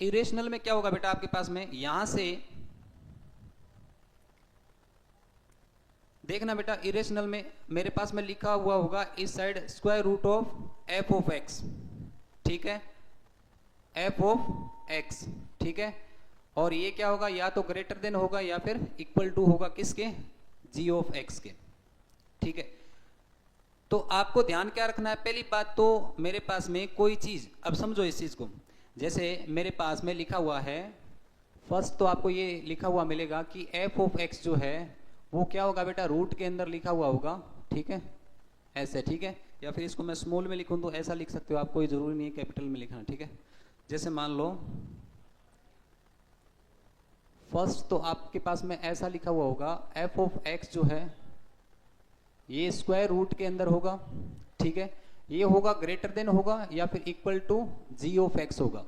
Irrational में क्या होगा बेटा आपके पास में, यहां से देखना बेटा, इरेशनल में मेरे पास में लिखा हुआ होगा इस side square root of f of x, ठीक है, एफ ऑफ एक्स, ठीक है, और ये क्या होगा, या तो ग्रेटर देन होगा या फिर इक्वल टू होगा किसके, जी ऑफ एक्स के, ठीक है। तो आपको ध्यान क्या रखना है, पहली बात तो मेरे पास में कोई चीज, अब समझो इस चीज को, जैसे मेरे पास में लिखा हुआ है, फर्स्ट तो आपको ये लिखा हुआ मिलेगा कि एफ ऑफ एक्स जो है वो क्या होगा बेटा, रूट के अंदर लिखा हुआ होगा, ठीक है, ऐसे, ठीक है, या फिर इसको मैं स्मॉल में लिखूं तो ऐसा लिख सकते हो आप, कोई जरूरी नहीं है कैपिटल में लिखना, ठीक है। जैसे मान लो फर्स्ट तो आपके पास में ऐसा लिखा हुआ होगा, एफ ऑफ एक्स जो है ये स्क्वायर रूट के अंदर होगा, ठीक है, ये होगा ग्रेटर देन होगा या फिर equal to g of x होगा।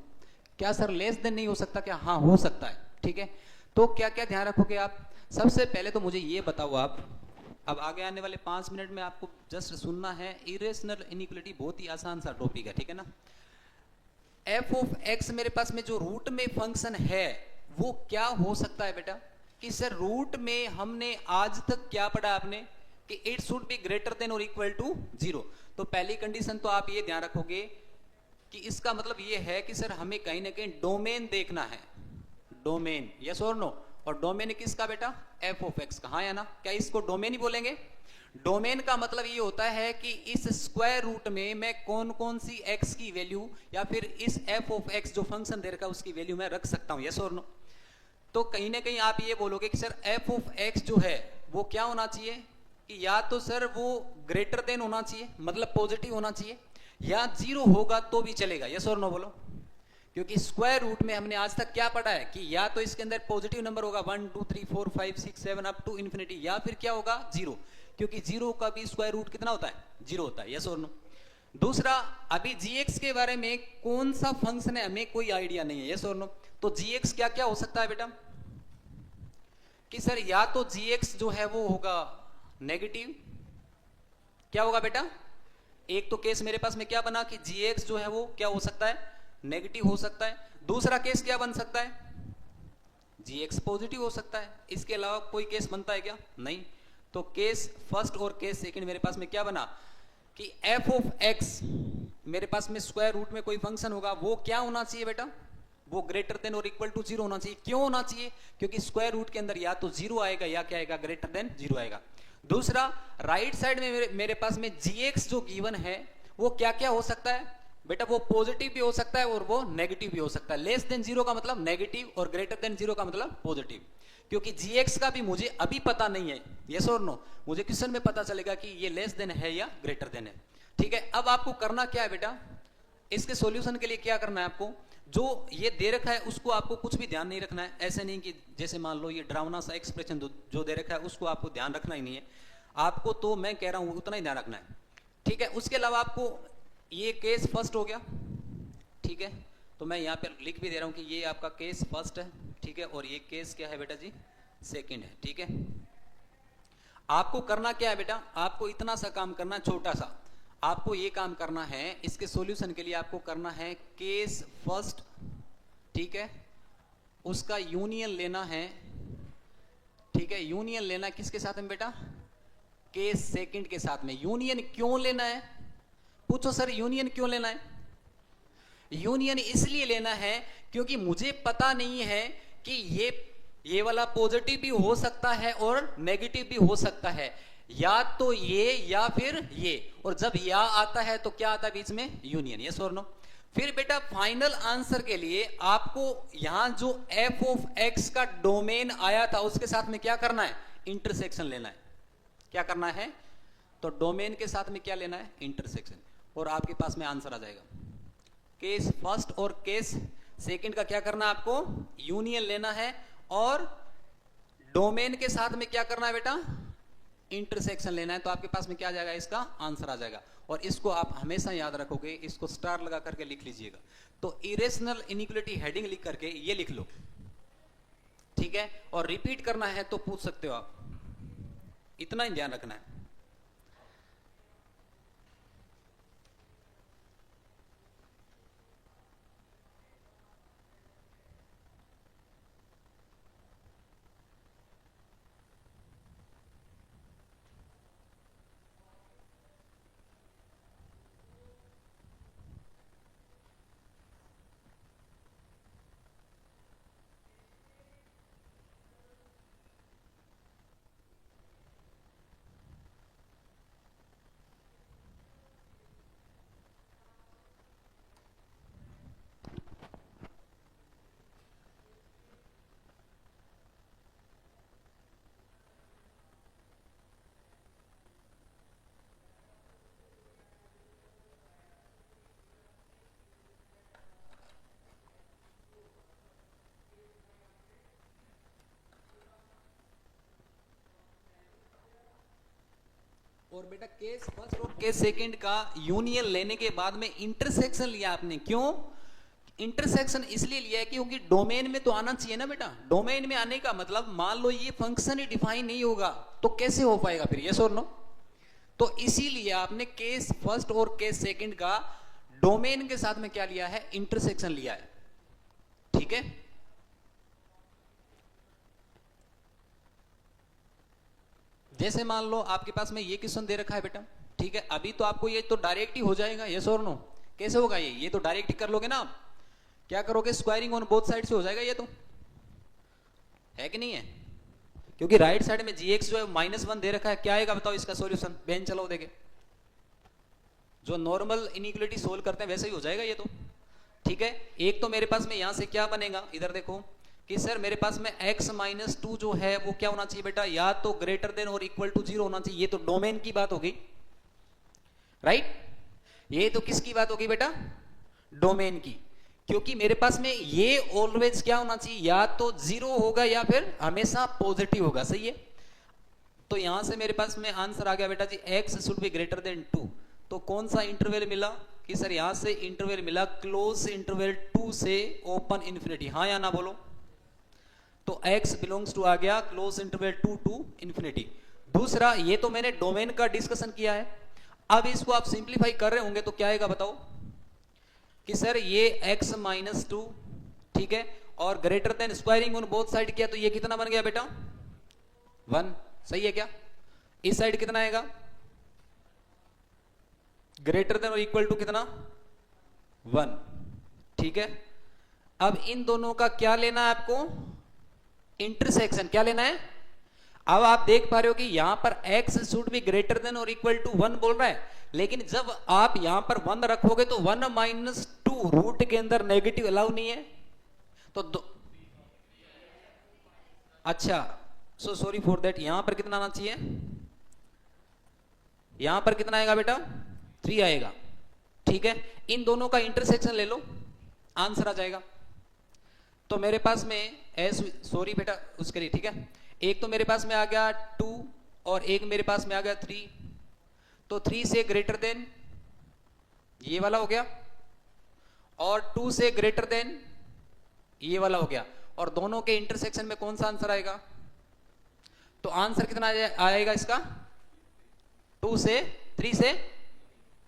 क्या सर लेस देन नहीं हो सकता क्या, हाँ हो सकता है, ठीक है। तो क्या क्या ध्यान रखोगे आप, सबसे पहले तो मुझे ये बताओ आप, अब आगे आने वाले 5 मिनट में आपको जस्ट सुनना है, इरेशनल इनइक्वालिटी बहुत ही आसान सा टॉपिक है, ठीक है ना। एफ ऑफ एक्स मेरे पास में जो रूट में फंक्शन है वो क्या हो सकता है बेटा, कि सर रूट में हमने आज तक क्या पढ़ा आपने, कि it should be greater than और इक्वल टू 0। तो पहली कंडीशन तो आप ये ध्यान रखोगे कि इसका मतलब ये है कि सर हमें कहीं ना कहीं डोमेन देखना है, डोमेन, यस और नो, और डोमेन किसका बेटा, एफ ऑफ एक्स का, हाँ या ना, क्या इसको डोमेन ही बोलेंगे। डोमेन का मतलब ये होता है कि इस स्क्वायर रूट में मैं कौन कौन सी एक्स की वैल्यू या फिर इस एफ ऑफ एक्स जो फंक्शन दे रखा है उसकी वैल्यू मैं रख सकता हूं, यस और नो। तो कहीं ना कहीं आप ये बोलोगे कि सर एफ ऑफ एक्स जो है वो क्या होना चाहिए, कि या तो सर वो ग्रेटर देन होना चाहिए, मतलब पॉजिटिव होना चाहिए, या 0 होगा तो भी चलेगा, यस और नो बोलो। क्योंकि स्क्वायर रूट में हमने आज तक क्या पढ़ा है कि या तो इसके अंदर पॉजिटिव नंबर होगा 1 2 3 4 5 6 7 अप टू इन्फिनिटी, या फिर क्या होगा 0, क्योंकि 0 का भी स्क्वायर रूट कितना होता है, 0 होता है, यस और नो। दूसरा, अभी जीएक्स के बारे में कौन सा फंक्शन है हमें कोई आइडिया नहीं है, यस और नो। तो जीएक्स क्या क्या हो सकता है बेटा, कि सर या तो जीएक्स जो है वो होगा नेगेटिव, क्या होगा बेटा, एक तो केस मेरे पास में क्या बना कि जीएक्स जो है वो क्या हो सकता है, नेगेटिव हो सकता है। दूसरा केस क्या बन सकता है, जीएक्स पॉजिटिव हो सकता है। इसके अलावा कोई केस बनता है क्या, नहीं। तो केस फर्स्ट और केस सेकंड मेरे पास में क्या बना, कि एफ ऑफ एक्स मेरे पास में स्क्वायर रूट में कोई फंक्शन होगा वो क्या होना चाहिए बेटा, वो ग्रेटर देन और इक्वल टू 0 होना चाहिए। क्यों होना चाहिए, क्योंकि स्क्वायर रूट के अंदर या तो 0 आएगा या क्या आएगा, ग्रेटर देन 0 आएगा। दूसरा, राइट साइड में मेरे पास में जीएक्स जो गिवन है वो क्या क्या हो सकता है बेटा, वो पॉजिटिव भी हो सकता है और वो नेगेटिव भी हो सकता है। लेस देन 0 का मतलब नेगेटिव और ग्रेटर देन 0 का मतलब पॉजिटिव। क्योंकि जीएक्स का भी मुझे अभी पता नहीं है, यस और नो, मुझे क्वेश्चन में पता चलेगा कि ये लेस देन है या ग्रेटर देन है, ठीक है। अब आपको करना क्या है बेटा, इसके सॉल्यूशन के लिए क्या करना है आपको, जो ये दे रखा है उसको आपको कुछ भी ध्यान नहीं रखना है। ऐसे नहीं कि जैसे मान लो ये डरावना सा एक्सप्रेशन जो दे रखा है उसको आपको ध्यान रखना ही नहीं है, आपको तो मैं कह रहा हूं उतना ही ध्यान रखना है, ठीक है। उसके अलावा आपको ये केस फर्स्ट हो गया, ठीक है, तो मैं यहाँ पे लिख भी दे रहा हूं कि ये आपका केस फर्स्ट है, ठीक है, और ये केस क्या है बेटा जी, सेकंड है, ठीक है। आपको करना क्या है बेटा, आपको इतना सा काम करना है, छोटा सा, आपको ये काम करना है, इसके सॉल्यूशन के लिए आपको करना है केस फर्स्ट, ठीक है, उसका यूनियन लेना है, ठीक है, यूनियन लेना है किसके साथ में बेटा, केस सेकंड के साथ में। यूनियन क्यों लेना है, पूछो सर यूनियन क्यों लेना है। यूनियन इसलिए लेना है क्योंकि मुझे पता नहीं है कि ये वाला पॉजिटिव भी हो सकता है और नेगेटिव भी हो सकता है, या तो ये या फिर ये, और जब या आता है तो क्या आता है बीच में, यूनियन, यस और नो। फिर बेटा फाइनल आंसर के लिए आपको यहां जो एफ ऑफ एक्स का डोमेन आया था उसके साथ में क्या करना है, इंटरसेक्शन लेना है। क्या करना है, तो डोमेन के साथ में क्या लेना है, इंटरसेक्शन, और आपके पास में आंसर आ जाएगा। केस फर्स्ट और केस सेकंड का क्या करना है आपको, यूनियन लेना है, और डोमेन के साथ में क्या करना है बेटा, इंटरसेक्शन लेना है। तो आपके पास में क्या आ जाएगा, इसका आंसर आ जाएगा। और इसको आप हमेशा याद रखोगे, इसको स्टार लगा करके लिख लीजिएगा। तो इरेशनल इनइक्वालिटी हेडिंग लिख करके ये लिख लो, ठीक है, और रिपीट करना है तो पूछ सकते हो आप, इतना ही ध्यान रखना है। और बेटा केस फर्स्ट और केस सेकंड का यूनियन लेने के बाद में इंटरसेक्शन लिया आपने। क्यों इंटरसेक्शन इसलिए लिया है क्योंकि डोमेन में तो आना चाहिए ना बेटा। डोमेन में आने का मतलब मान लो ये फंक्शन ही डिफाइन नहीं होगा तो कैसे हो पाएगा फिर, यस और नो। तो इसीलिए आपने केस फर्स्ट और केस सेकंड का डोमेन के साथ में क्या लिया है, इंटरसेक्शन लिया है। ठीक है, जैसे मान लो आपके पास में ये क्वेश्चन दे रखा है बेटा, ठीक है, अभी तो आपको ये तो डायरेक्ट ही हो जाएगा, यस और नो। कैसे होगा ये तो डायरेक्ट ही कर लोगे ना आप। क्या करोगे, स्क्वायरिंग ऑन बोथ साइड से हो जाएगा, ये तो है कि नहीं है, क्योंकि राइट साइड में gx जो है -1 दे रखा है। क्या आएगा बताओ इसका सॉल्यूशन, बेंच चलाओ देखे, जो नॉर्मल इनइक्वालिटी सोल्व करते हैं वैसे ही हो जाएगा ये तो। ठीक है, एक तो मेरे पास में यहां से क्या बनेगा, इधर देखो कि सर मेरे पास में x-2 जो है वो क्या होना चाहिए बेटा, या तो ग्रेटर देन और इक्वल टू 0 होना चाहिए। ये तो डोमेन की बात होगी, राइट। ये तो किसकी बात होगी बेटा, डोमेन की, क्योंकि मेरे पास में ये ऑलवेज क्या होना चाहिए, या तो 0 होगा या फिर हमेशा पॉजिटिव होगा, सही है। तो यहां से मेरे पास में आंसर आ गया बेटा जी, x should be greater than 2। तो कौन सा इंटरवल मिला कि सर यहां से इंटरवल मिला क्लोज इंटरवल 2 से ओपन इंफिनिटी, हाँ या ना बोलो। तो x बिलोंग्स टू आ गया क्लोज इंटरवल 2 टू इंफिनिटी। दूसरा, ये तो मैंने डोमेन का डिस्कशन किया है। अब इसको आप सिंप्लीफाई कर रहे होंगे तो क्या आएगा बताओ कि सर ये x-2, ठीक है, और greater than squaring on both side किया तो ये कितना बन गया बेटा, 1, सही है क्या। इस साइड कितना आएगा, ग्रेटर देन और इक्वल टू कितना, 1, ठीक है। अब इन दोनों का क्या लेना है आपको, इंटरसेक्शन क्या लेना है। अब आप देख पा रहे हो कि यहां पर x should be greater than और इक्वल टू 1 बोल रहा है, लेकिन जब आप यहां पर 1 रखोगे तो 1 - 2 रूट के अंदर नेगेटिव अलाउ नहीं है तो अच्छा, सो सॉरी फॉर दैट। यहां पर कितना आना चाहिए, यहां पर कितना आएगा बेटा, 3 आएगा, ठीक है। इन दोनों का इंटरसेक्शन ले लो, आंसर आ जाएगा। तो मेरे पास में सॉरी बेटा उसके लिए, ठीक है, एक तो मेरे पास में आ गया 2 और एक मेरे पास में आ गया 3। तो 3 से ग्रेटर देन ये वाला हो गया और 2 से ग्रेटर देन ये वाला हो गया, और दोनों के इंटरसेक्शन में कौन सा आंसर आएगा। तो आंसर कितना आएगा इसका, 2 से 3 से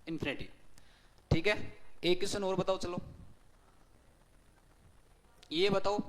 इंफिनिटी, ठीक है। एक क्वेश्चन और बताओ, चलो ये बताओ,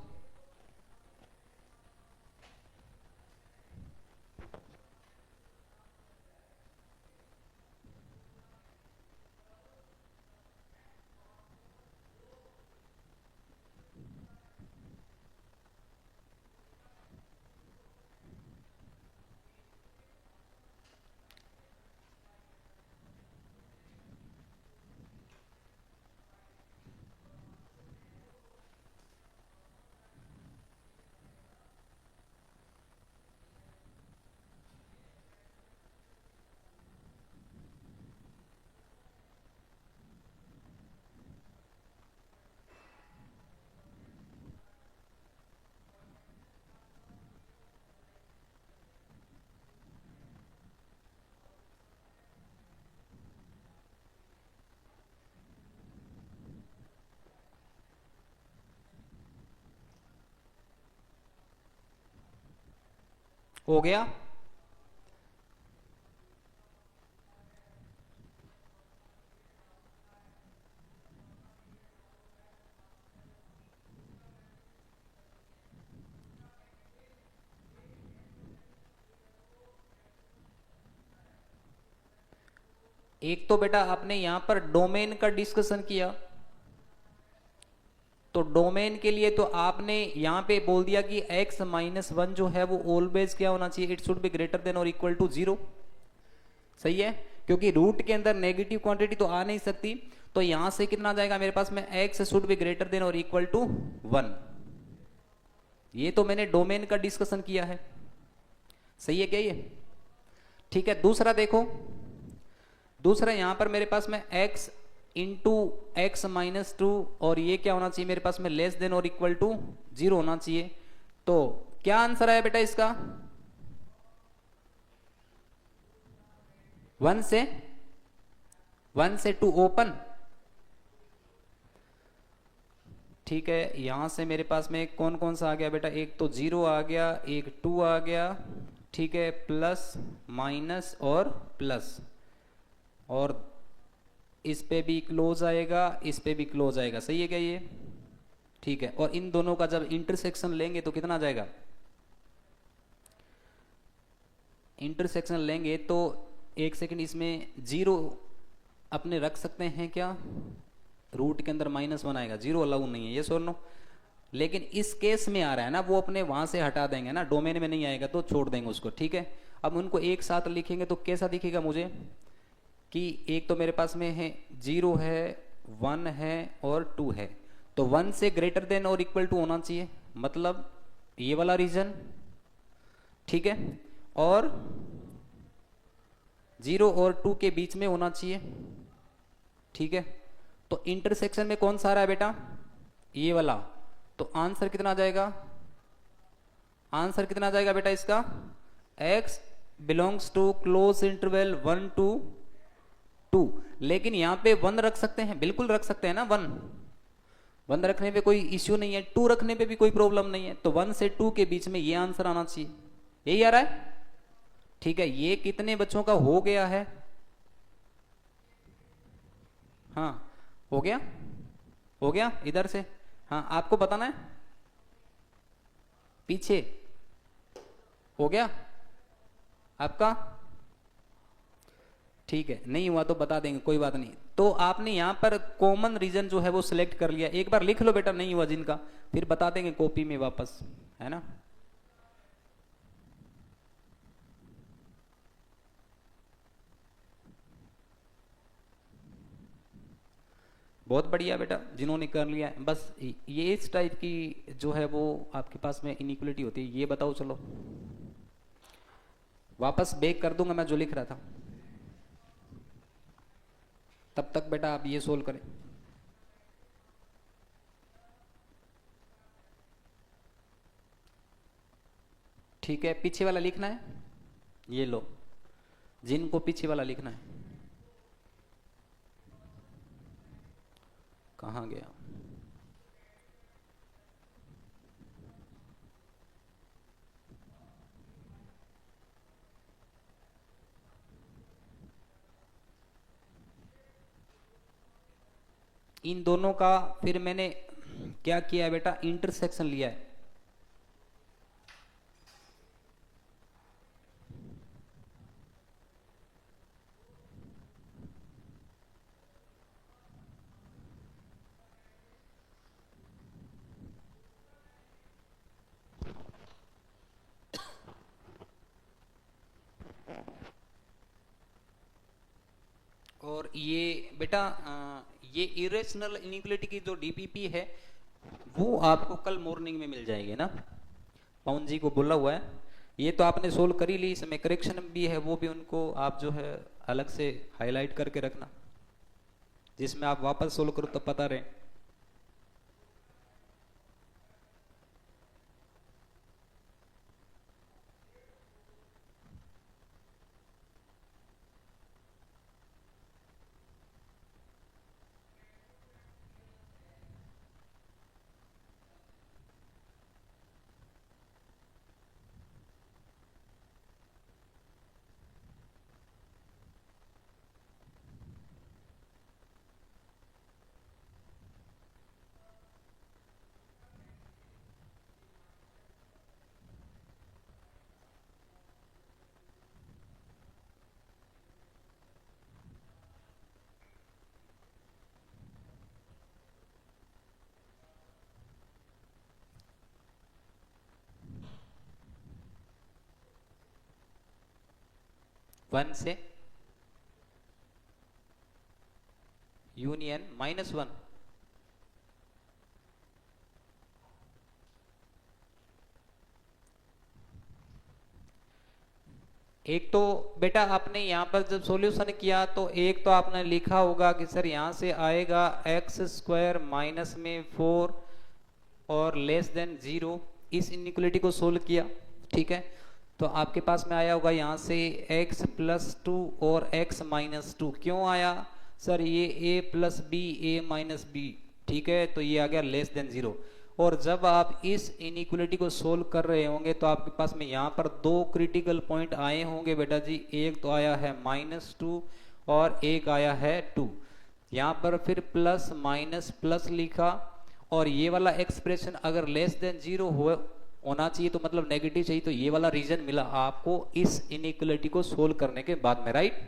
हो गया। एक तो बेटा आपने यहां पर डोमेन का डिस्कशन किया, तो डोमेन के लिए तो आपने यहां पे बोल दिया कि x-1 जो है वो ऑलवेज क्या होना चाहिए, it should be greater than और इक्वल टू 0, सही है, क्योंकि रूट के अंदर नेगेटिव क्वांटिटी तो आ नहीं सकती। तो यहां से कितना आ जाएगा मेरे पास में, x should be greater than और इक्वल टू 1। ये तो मैंने डोमेन का डिस्कशन किया है, सही है क्या ये, ठीक है। दूसरा देखो, दूसरा यहां पर मेरे पास में x इंटू x-2 और ये क्या होना चाहिए मेरे पास में, लेस देन और इक्वल टू 0 होना चाहिए। तो क्या आंसर आया बेटा इसका, वन से टू ओपन, ठीक है। यहां से मेरे पास में कौन कौन सा आ गया बेटा, एक तो 0 आ गया, एक 2 आ गया, ठीक है, प्लस माइनस और प्लस, और इस पे भी क्लोज आएगा, इस पे भी क्लोज आएगा, सही है क्या ये, ठीक है। और इन दोनों का जब इंटरसेक्शन लेंगे तो कितना आ जाएगा, इंटरसेक्शन लेंगे तो एक सेकंड, इसमें 0 अपने रख सकते हैं क्या, रूट के अंदर -1 आएगा, 0 अलाउ नहीं है, ये सुन लो। लेकिन इस केस में आ रहा है ना, वो अपने वहां से हटा देंगे ना, डोमेन में नहीं आएगा तो छोड़ देंगे उसको, ठीक है। अब उनको एक साथ लिखेंगे तो कैसा दिखेगा मुझे, कि एक तो मेरे पास में है 0 है, 1 है और 2 है, तो 1 से ग्रेटर देन और इक्वल टू होना चाहिए, मतलब ये वाला रीजन, ठीक है, और 0 और 2 के बीच में होना चाहिए, ठीक है। तो इंटरसेक्शन में कौन सा आ रहा है बेटा, ये वाला, तो आंसर कितना आ जाएगा, आंसर कितना आ जाएगा बेटा इसका, x belongs to close interval 1 to 2। लेकिन यहां पे 1 रख सकते हैं, बिल्कुल रख सकते हैं ना, 1 रखने पे कोई इश्यू नहीं है, 2 रखने पे भी कोई प्रॉब्लम नहीं है, तो 1 से 2 के बीच में ये आंसर आना चाहिए, यही आ रहा है, ठीक है। ये कितने बच्चों का हो गया है, हाँ हो गया, हो गया इधर से, हाँ आपको बताना है, पीछे हो गया आपका, ठीक है, नहीं हुआ तो बता देंगे, कोई बात नहीं। तो आपने यहां पर कॉमन रीजन जो है वो सिलेक्ट कर लिया, एक बार लिख लो बेटा, नहीं हुआ जिनका, फिर बता देंगे कॉपी में वापस, है ना। बहुत बढ़िया बेटा, जिन्होंने कर लिया है, बस ये इस टाइप की जो है वो आपके पास में इनइक्वलिटी होती है, ये बताओ। चलो वापस बैक कर दूंगा मैं जो लिख रहा था, तब तक बेटा आप ये सोल्व करें। ठीक है, पीछे वाला लिखना है, ये लो, जिनको पीछे वाला लिखना है, कहाँ गया, इन दोनों का फिर मैंने क्या किया है बेटा, इंटरसेक्शन लिया है, और ये बेटा ये इरेशनल इनइक्वलिटी की जो डीपीपी है वो आपको कल मॉर्निंग में मिल जाएगी ना, पवन जी को बोला हुआ है, ये तो आपने सोल्व कर ही ली, इसमें करेक्शन भी है, वो भी उनको आप जो है अलग से हाईलाइट करके रखना, जिसमें आप वापस सोल्व करो तो पता रहे। वन से यूनियन -1, एक तो बेटा आपने यहां पर जब सॉल्यूशन किया तो एक तो आपने लिखा होगा कि सर यहां से आएगा x² माइनस में 4 और लेस देन 0, इस इनइक्वलिटी को सोल्व किया, ठीक है। तो आपके पास में आया होगा यहाँ से x प्लस टू और x माइनस टू। क्यों आया सर? ये a plus b a minus b, ठीक है, तो ये आ गया लेस देन जीरो। और जब आप इस इनइक्वलिटी को सोल्व कर रहे होंगे तो आपके पास में यहाँ पर दो क्रिटिकल पॉइंट आए होंगे बेटा जी। एक तो आया है -2 और एक आया है 2। यहाँ पर फिर प्लस माइनस प्लस लिखा, और ये वाला एक्सप्रेशन अगर लेस देन जीरो होना चाहिए तो मतलब नेगेटिव चाहिए, तो ये वाला रीजन मिला आपको इस इनइक्वलिटी को सोल्व करने के बाद में, राइट?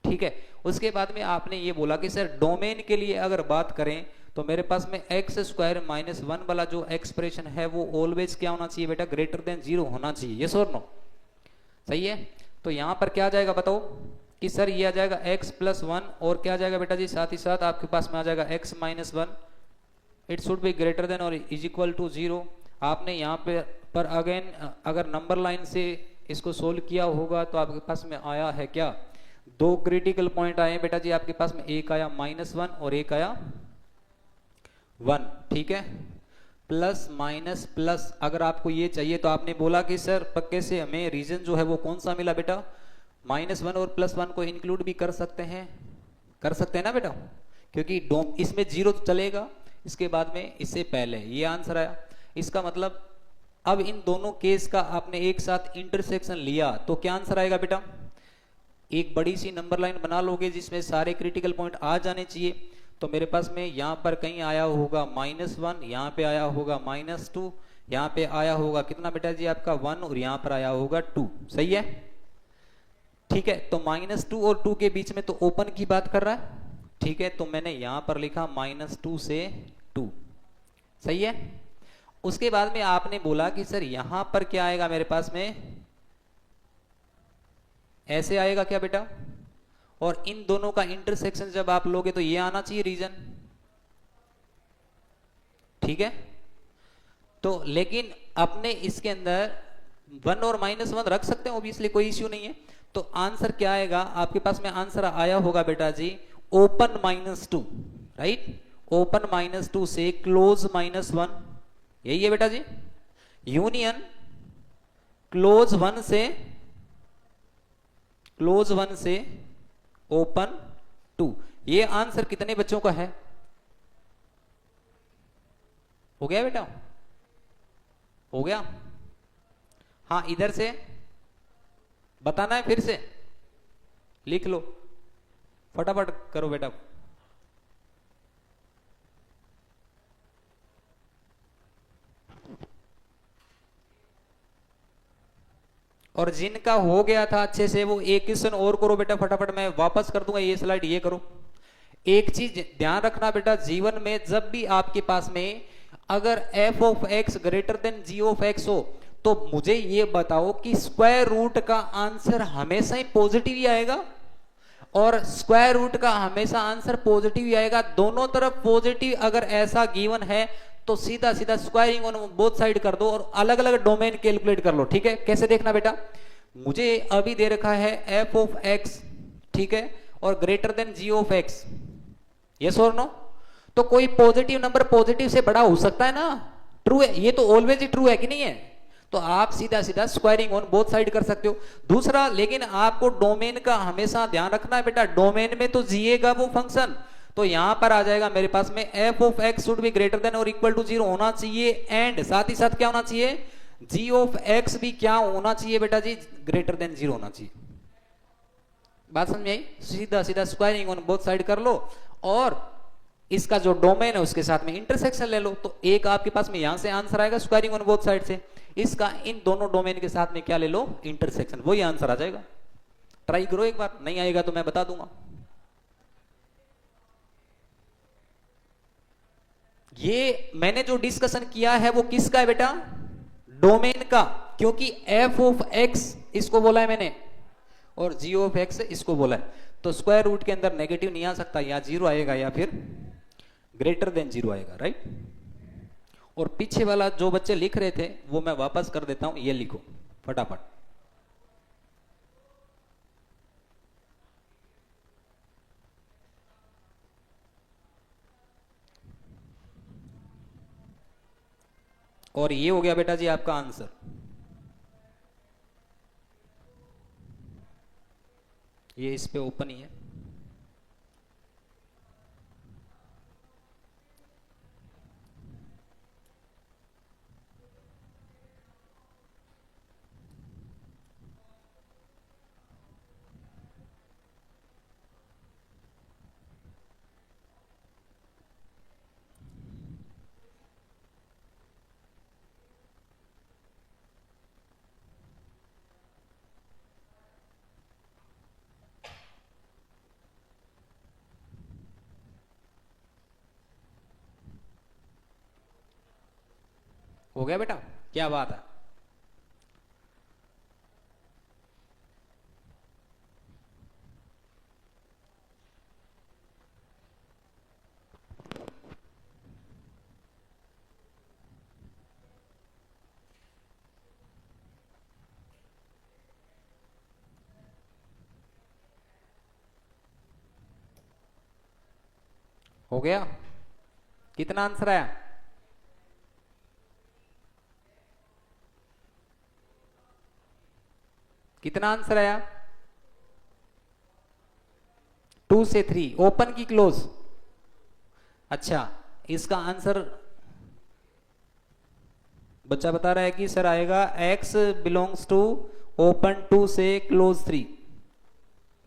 ठीक है। उसके बाद में आपने ये बोला कि सर डोमेन के लिए अगर बात करें तो मेरे पास में x² - 1 वाला जो एक्सप्रेशन है वो ऑलवेज क्या होना चाहिए बेटा? ग्रेटर देन जीरो होना चाहिए। यस और नो? सही है। तो यहां पर क्या आ जाएगा बताओ कि सर ये आ जाएगा x + 1 और क्या आ जाएगा बेटा जी? साथ ही साथ आपके पास में आ जाएगा x - 1। It should be greater than और इज इक्वल टू 0। आपने यहाँ पे पर अगेन अगर नंबर लाइन से इसको सोल्व किया होगा तो आपके पास में आया है क्या? दो क्रिटिकल पॉइंट आए बेटा जी आपके पास में, एक आया -1 और एक आया 1, ठीक है। प्लस माइनस प्लस अगर आपको ये चाहिए तो आपने बोला कि सर पक्के से हमें रीजन जो है वो कौन सा मिला बेटा? -1 और +1 को इंक्लूड भी कर सकते हैं ना बेटा, क्योंकि इसमें जीरो तो चलेगा, इसके बाद में इससे पहले ये आंसर आया। इसका मतलब अब इन दोनों केस का आपने एक साथ इंटरसेक्शन लिया तो क्या आंसर आएगा बेटा? एक बड़ी सी नंबर लाइन बना लोगे जिसमें सारे क्रिटिकल पॉइंट आ जाने चाहिए। तो मेरे पास में यहाँ पर कहीं आया होगा -1, यहाँ पे आया होगा -2, यहाँ पे आया होगा कितना बेटा जी आपका 1 और यहाँ पर आया होगा 2। सही है, ठीक है। तो -2 और 2 के बीच में तो ओपन की बात कर रहा है, ठीक है। तो मैंने यहाँ पर लिखा -2 से 2। सही है। उसके बाद में आपने बोला कि सर यहां पर क्या आएगा मेरे पास में? ऐसे आएगा क्या बेटा? और इन दोनों का इंटरसेक्शन जब आप लोगे तो ये आना चाहिए रीजन, ठीक है। तो लेकिन अपने इसके अंदर 1 और -1 रख सकते हैं, ऑब्वियसली कोई इश्यू नहीं है। तो आंसर क्या आएगा आपके पास में? आंसर आया होगा बेटा जी ओपन -2, राइट? ओपन -2 से क्लोज -1, यही है बेटा जी। यूनियन क्लोज 1 से ओपन 2। ये आंसर कितने बच्चों का है? हो गया बेटा? हो गया? हाँ, इधर से बताना है, फिर से लिख लो, फटाफट करो बेटा। और जिनका हो गया था अच्छे से वो एक क्वेश्चन और करो बेटा फटाफट, मैं वापस कर दूंगा ये स्लाइड, ये करो। एक चीज ध्यान रखना बेटा, जीवन में जब भी आपके पास में अगर f(x) ग्रेटर देन g(x) हो तो मुझे ये बताओ कि स्क्वायर रूट का आंसर हमेशा ही पॉजिटिव ही आएगा और स्क्वायर रूट का हमेशा आंसर पॉजिटिव ही आएगा। दोनों तरफ पॉजिटिव अगर ऐसा गिवन है तो सीधा सीधा स्क्वायरिंग ऑन बोथ साइड कर दो और अलग अलग डोमेन कैलकुलेट कर लो, ठीक है। कैसे देखना बेटा? मुझे अभी दे रखा है f(x), ठीक है, और ग्रेटर देन g(x), यस और नो? तो कोई पॉजिटिव नंबर पॉजिटिव से बड़ा हो सकता है ना, ट्रू है, ये तो ऑलवेज ही ट्रू है कि नहीं है? तो आप सीधा सीधा स्क्वायरिंग ऑन बोथ साइड कर सकते हो। दूसरा, लेकिन आपको डोमेन का हमेशा ध्यान रखना है बेटा, डोमेन में तो जिएगा वो फंक्शन। तो यहां पर आ जाएगा मेरे पास में f(x) should be greater than और इक्वल टू 0 होना चाहिए, एंड साथ ही साथ क्या होना चाहिए? g(x) भी क्या होना चाहिए बेटा जी? ग्रेटर देन 0 होना चाहिए। बात समझ में आई? सीधा सीधा स्क्वायरिंग ऑन बोथ साइड कर लो और इसका जो डोमेन है उसके साथ में इंटरसेक्शन ले लो, तो एक आपके पास में यहां से आंसर आएगा स्क्वायरिंग ऑन बोथ साइड से, इसका इन दोनों डोमेन के साथ में क्या ले लो? इंटरसेक्शन, वही आंसर आ जाएगा। ट्राई करो एक बार, नहीं आएगा तो मैं बता दूंगा। ये मैंने जो डिस्कशन किया है वो किसका है बेटा? डोमेन का, क्योंकि f(x) इसको बोला है मैंने और g(x) इसको बोला है, तो स्क्वायर रूट के अंदर नेगेटिव नहीं आ सकता, या 0 आएगा या फिर ग्रेटर देन 0 आएगा, राइट? और पीछे वाला जो बच्चे लिख रहे थे वो मैं वापस कर देता हूं, ये लिखो फटाफट। और ये हो गया बेटा जी आपका आंसर। ये इस पे ओपन ही है। हो गया बेटा, क्या बात है। हो गया, कितना आंसर आया? कितना आंसर आया? 2 से 3, ओपन की क्लोज? अच्छा, इसका आंसर बच्चा बता रहा है कि सर आएगा x बिलोंग्स टू ओपन 2 से क्लोज 3।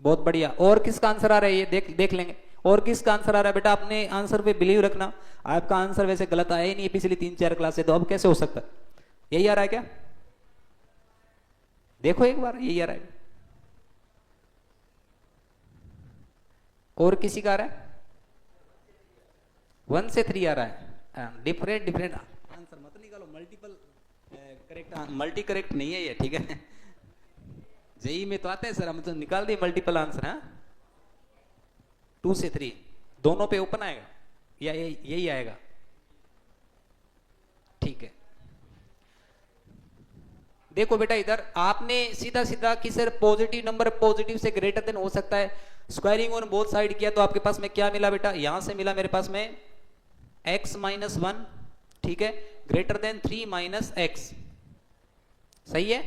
बहुत बढ़िया। और किसका आंसर आ रहा है ये देख लेंगे। और किसका आंसर आ रहा है बेटा? अपने आंसर पे बिलीव रखना। आपका आंसर वैसे गलत आया ही नहीं पिछली 3-4 क्लास से, तो अब कैसे हो सकता है? यही आ रहा है क्या? देखो एक बार, यही आ रहा है। और किसी का आ रहा है? 1 से 3 आ रहा है। डिफरेंट डिफरेंट आंसर मत निकालो, मल्टीपल करेक्ट, मल्टी करेक्ट नहीं है ये, ठीक है। जेई में तो आते हैं सर, हम तो निकाल दिए मल्टीपल आंसर। है 2 से 3 दोनों पे ओपन आएगा या यही आएगा? ठीक है, देखो बेटा इधर आपने सीधा सीधा कि सर पॉजिटिव नंबर पॉजिटिव से ग्रेटर देन हो सकता है, स्क्वायरिंग ऑन बोथ साइड किया, तो आपके पास में क्या मिला बेटा? यहां से मिला मेरे पास में x माइनस 1, ठीक है, ग्रेटर देन 3 माइनस एक्स। सही है।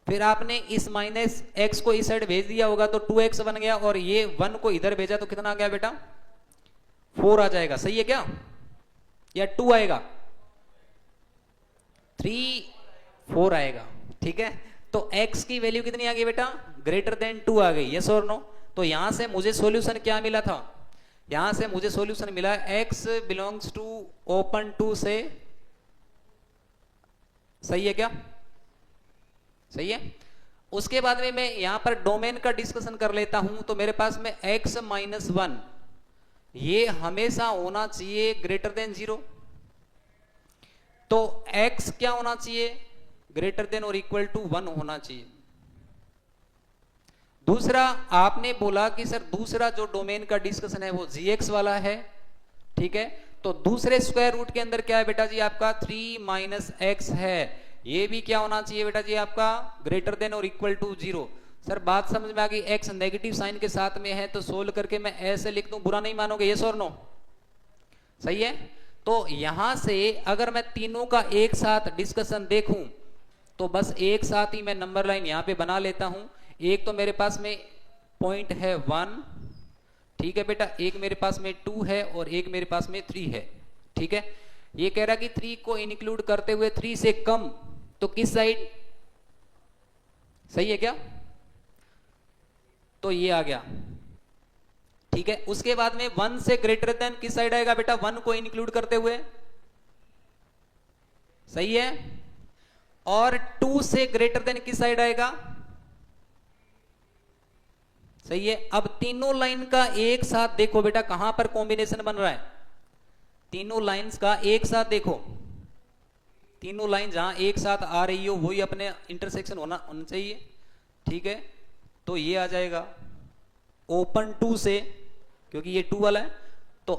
फिर आपने इस माइनस x को इस साइड भेज दिया होगा तो 2x बन गया, और ये 1 को इधर भेजा तो कितना आ गया बेटा? 4 आ जाएगा। सही है क्या? या 2 आएगा? 3 4 आएगा, ठीक है। तो x की वैल्यू कितनी आ गई बेटा? ग्रेटर देन 2 आ गई। यस और नो? तो यहां से मुझे सॉल्यूशन क्या मिला था? यहां से मुझे सॉल्यूशन मिला x बिलोंग्स टू ओपन 2 से। सही है क्या? सही है। उसके बाद में मैं यहां पर डोमेन का डिस्कशन कर लेता हूं, तो मेरे पास में x माइनस 1 ये हमेशा होना चाहिए ग्रेटर देन 0। तो x क्या होना चाहिए? ग्रेटर देन और इक्वल टू 1 होना चाहिए। दूसरा आपने बोला कि सर दूसरा जो डोमेन का डिस्कशन है वो gx वाला है, ठीक है। तो दूसरे स्क्वायर रूट के अंदर क्या है बेटा जी? आपका 3 माइनस एक्स है। ये भी क्या होना चाहिए बेटा जी? आपका ग्रेटर देन और इक्वल टू 0। सर बात समझ में आ गई? x नेगेटिव साइन के साथ में है तो सोल्व करके मैं ऐसे लिख दूं, बुरा नहीं मानोगे? यस और नो? सही है। तो यहां से अगर मैं तीनों का एक साथ डिस्कशन देखूं तो बस एक साथ ही मैं नंबर लाइन यहां पे बना लेता हूं। एक तो मेरे पास में पॉइंट है 1, ठीक है बेटा, एक मेरे पास में 2 है और एक मेरे पास में 3 है, ठीक है। ये कह रहा कि 3 को इंक्लूड करते हुए 3 से कम, तो किस साइड? सही है क्या? तो ये आ गया, ठीक है। उसके बाद में 1 से ग्रेटर देन किस साइड आएगा बेटा? 1 को इंक्लूड करते हुए। सही है। और 2 से ग्रेटर देन किस साइड आएगा? सही है। अब तीनों लाइन का एक साथ देखो बेटा, कहां पर कॉम्बिनेशन बन रहा है? तीनों लाइंस का एक साथ देखो, तीनों लाइन जहां एक साथ आ रही हो वही अपने इंटरसेक्शन होना चाहिए, ठीक है। तो ये आ जाएगा ओपन 2 से, क्योंकि ये 2 वाला है, तो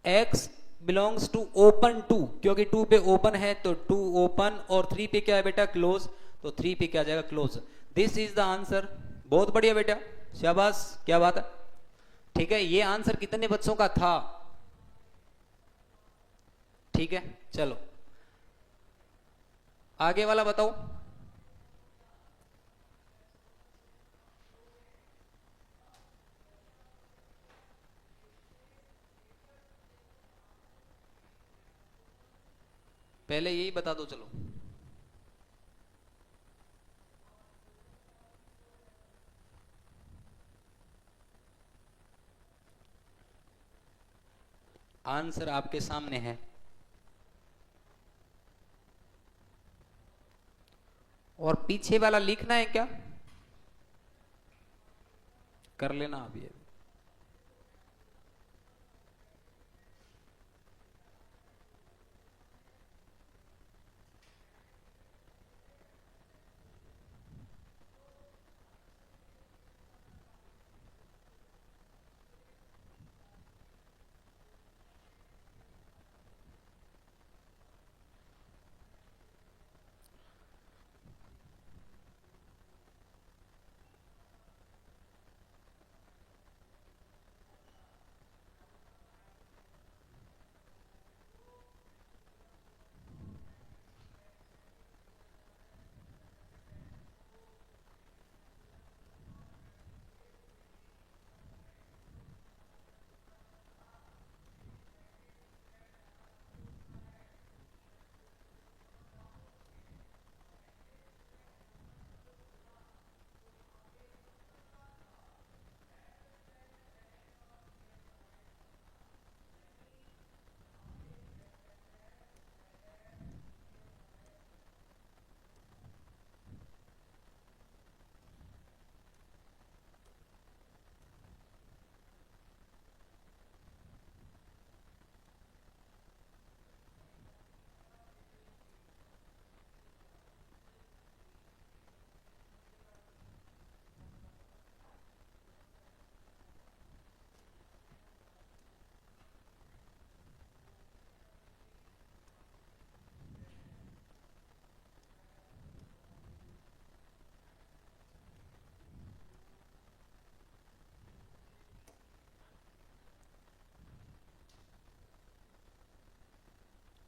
x बिलोंग्स टू ओपन 2, क्योंकि 2 पे ओपन है तो 2 ओपन, और 3 पे क्या है बेटा? क्लोज, तो 3 पे क्या आ जाएगा? Close. This is the answer. बहुत बढ़िया बेटा, शाबाश, क्या बात है, ठीक है। ये आंसर कितने बच्चों का था? ठीक है, चलो आगे वाला बताओ। पहले यही बता दो चलो। आंसर आपके सामने है। और पीछे वाला लिखना है क्या? कर लेना अभी।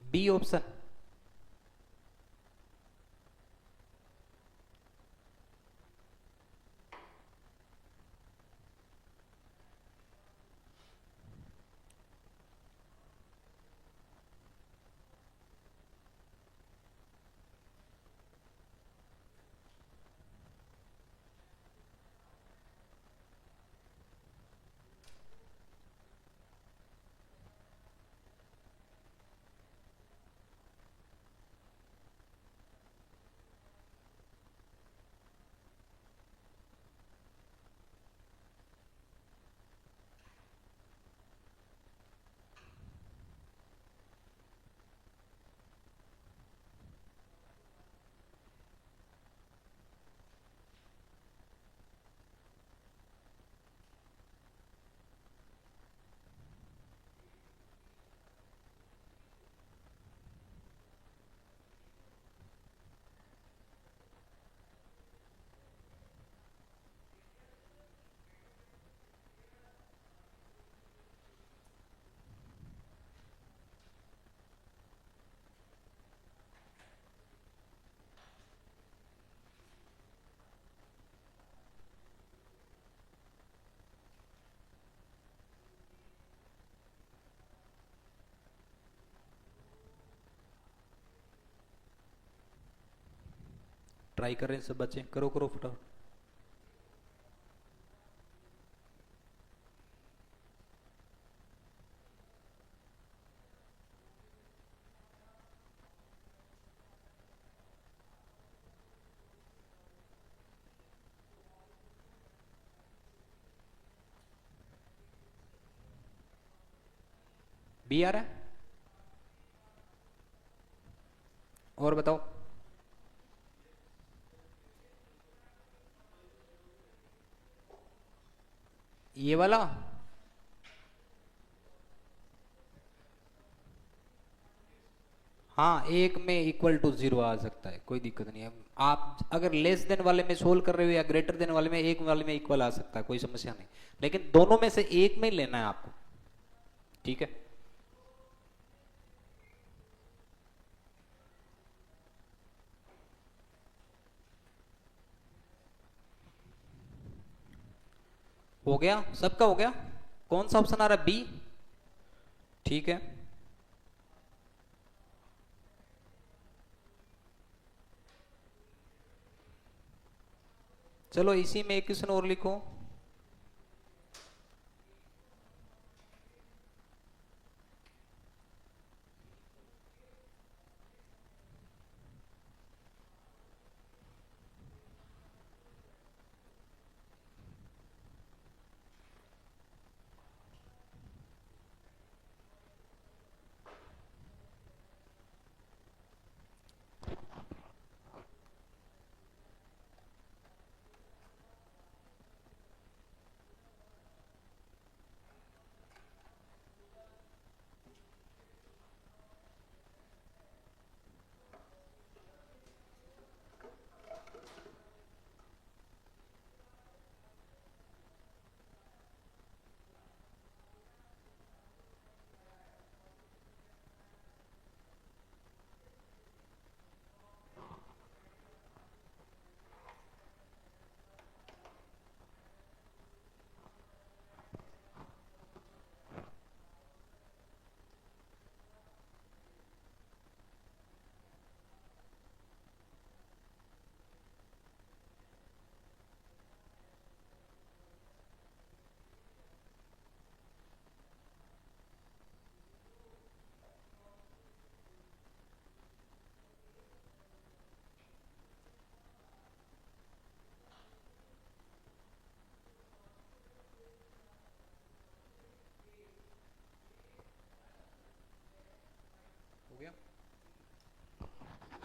B option. ट्राई कर रहे हैं सब बच्चे, करो करो फटाफट। बी आ रहा है? और बताओ। ये वाला हाँ, एक में इक्वल टू जीरो आ सकता है, कोई दिक्कत नहीं है। आप अगर लेस देन वाले में सोल्व कर रहे हो या ग्रेटर देन वाले में, एक वाले में इक्वल आ सकता है, कोई समस्या नहीं। लेकिन दोनों में से एक में लेना है आपको, ठीक है। हो गया सबका? हो गया। कौन सा ऑप्शन आ रहा है? बी। ठीक है, चलो इसी में एक क्वेश्चन और लिखो।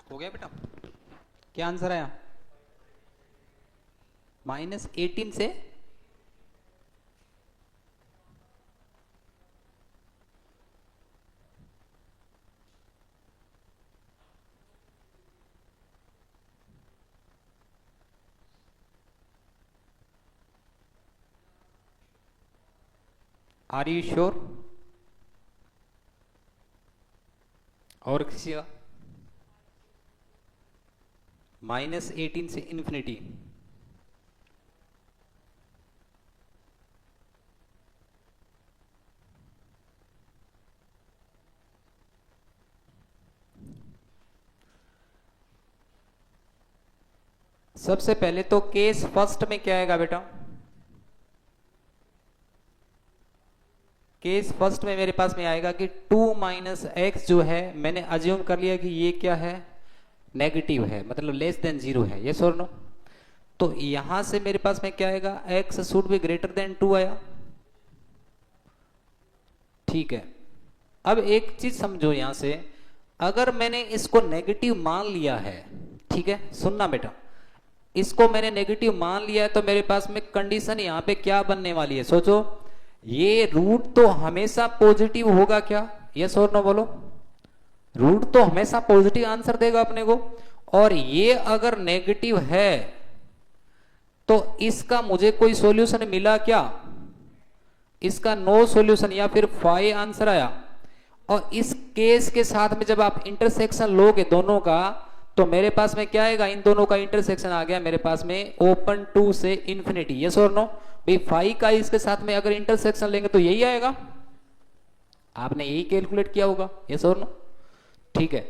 हो गया बेटा? क्या आंसर आया? -18 से आर यू श्योर? और किसी का? -18 से इन्फिनिटी। सबसे पहले तो केस फर्स्ट में क्या आएगा बेटा? केस फर्स्ट में मेरे पास में आएगा कि 2 - x जो है, मैंने अज्यूम कर लिया कि ये क्या है, नेगेटिव है, मतलब लेस देन 0 है। यस और नो? तो यहां से मेरे पास में क्या आएगा, x should be greater than 2 आया। ठीक है, अब एक चीज समझो यहां से, अगर मैंने इसको नेगेटिव मान लिया है, ठीक है, सुनना बेटा, इसको मैंने नेगेटिव मान लिया है, तो मेरे पास में कंडीशन यहां पे क्या बनने वाली है, सोचो। ये रूट तो हमेशा पॉजिटिव होगा क्या? यस और नो बोलो। रूट तो हमेशा पॉजिटिव आंसर देगा अपने को, और ये अगर नेगेटिव है तो इसका मुझे कोई सॉल्यूशन मिला क्या? इसका नो सॉल्यूशन या फिर 5 आंसर आया। और इस केस के साथ में जब आप इंटरसेक्शन लोगे दोनों का, तो मेरे पास में क्या आएगा, इन दोनों का इंटरसेक्शन आ गया मेरे पास में ओपन टू से इंफिनिटी। यस और नो? भाई 5 का इसके साथ में अगर इंटरसेक्शन लेंगे तो यही आएगा, आपने यही कैलकुलेट किया होगा। यस और नो? ठीक है,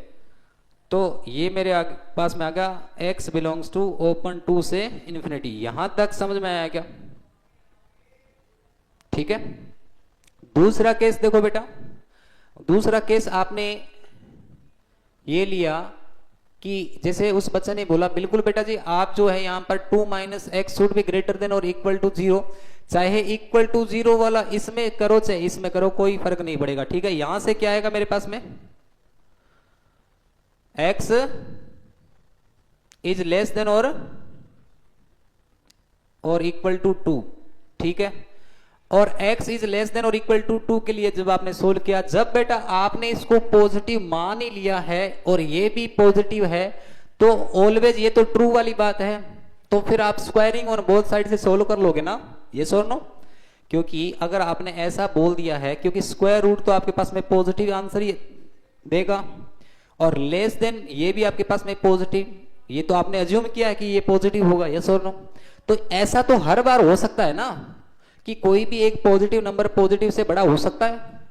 तो ये मेरे पास में आ गया x belongs to open two से इंफिनिटी। यहां तक समझ में आया क्या? ठीक है, दूसरा केस देखो बेटा। दूसरा केस आपने ये लिया कि जैसे उस बच्चे ने बोला, बिल्कुल बेटा जी, आप जो है यहां पर 2 - x should be greater than और इक्वल टू 0, चाहे इक्वल टू 0 वाला इसमें करो चाहे इसमें करो, कोई फर्क नहीं पड़ेगा। ठीक है, यहां से क्या आएगा मेरे पास में, x इज लेस देन और इक्वल टू 2। ठीक है, और x इज लेस देन और इक्वल टू 2 के लिए जब आपने सोल्व किया, जब बेटा आपने इसको पॉजिटिव मान ही लिया है और ये भी पॉजिटिव है, तो ऑलवेज ये तो ट्रू वाली बात है, तो फिर आप स्क्वायरिंग ऑन बोथ साइड से सोल्व कर लोगे ना। यस और नो? क्योंकि अगर आपने ऐसा बोल दिया है, क्योंकि स्क्वायर रूट तो आपके पास में पॉजिटिव आंसर ही देगा, और लेस देन ये भी आपके पास में पॉजिटिव, ये तो आपने अज्यूम किया है कि ये पॉजिटिव होगा। यस और नो? तो ऐसा तो हर बार हो सकता है ना कि कोई भी एक पॉजिटिव नंबर पॉजिटिव से बड़ा हो सकता है।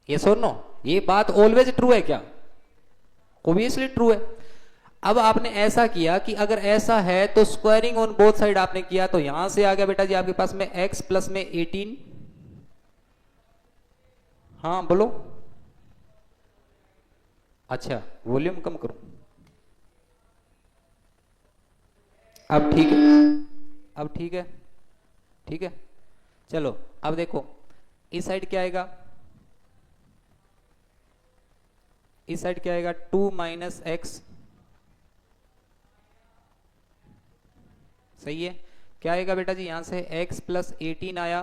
यस और नो? ये बात ऑलवेज ट्रू है क्या? ऑब्वियसली ट्रू है। अब आपने ऐसा किया कि अगर ऐसा है तो स्क्वायरिंग ऑन बोथ साइड आपने किया, तो यहां से आ गया बेटा जी आपके पास में x प्लस में 18। हाँ बोलो। अच्छा वॉल्यूम कम करो। अब ठीक है, अब ठीक है, ठीक है। चलो अब देखो इस साइड क्या आएगा, इस साइड क्या आएगा 2 माइनस एक्स, सही है। क्या आएगा बेटा जी यहां से x प्लस 18 आया,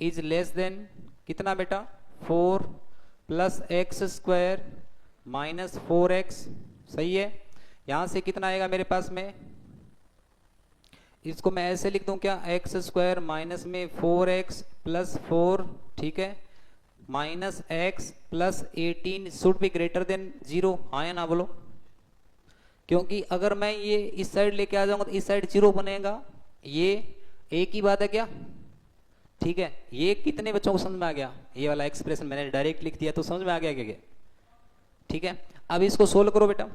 इज लेस देन कितना बेटा 4 plus x square minus 4x, सही है। यहां से कितना आएगा मेरे पास में, इसको मैं ऐसे लिख दूं क्या, एक्स स्क्वायर माइनस में 4x प्लस 4, ठीक है, minus x plus 18 should be greater than 0, हाँ या ना बोलो। क्योंकि अगर मैं ये इस साइड लेके आ जाऊंगा तो इस साइड 0 बनेगा, ये एक ही बात है क्या, ठीक है। ये कितने बच्चों को समझ में आ गया, ये वाला एक्सप्रेशन मैंने डायरेक्ट लिख दिया तो समझ में आ गया क्या, ठीक है। अब इसको सोल्व करो बेटा।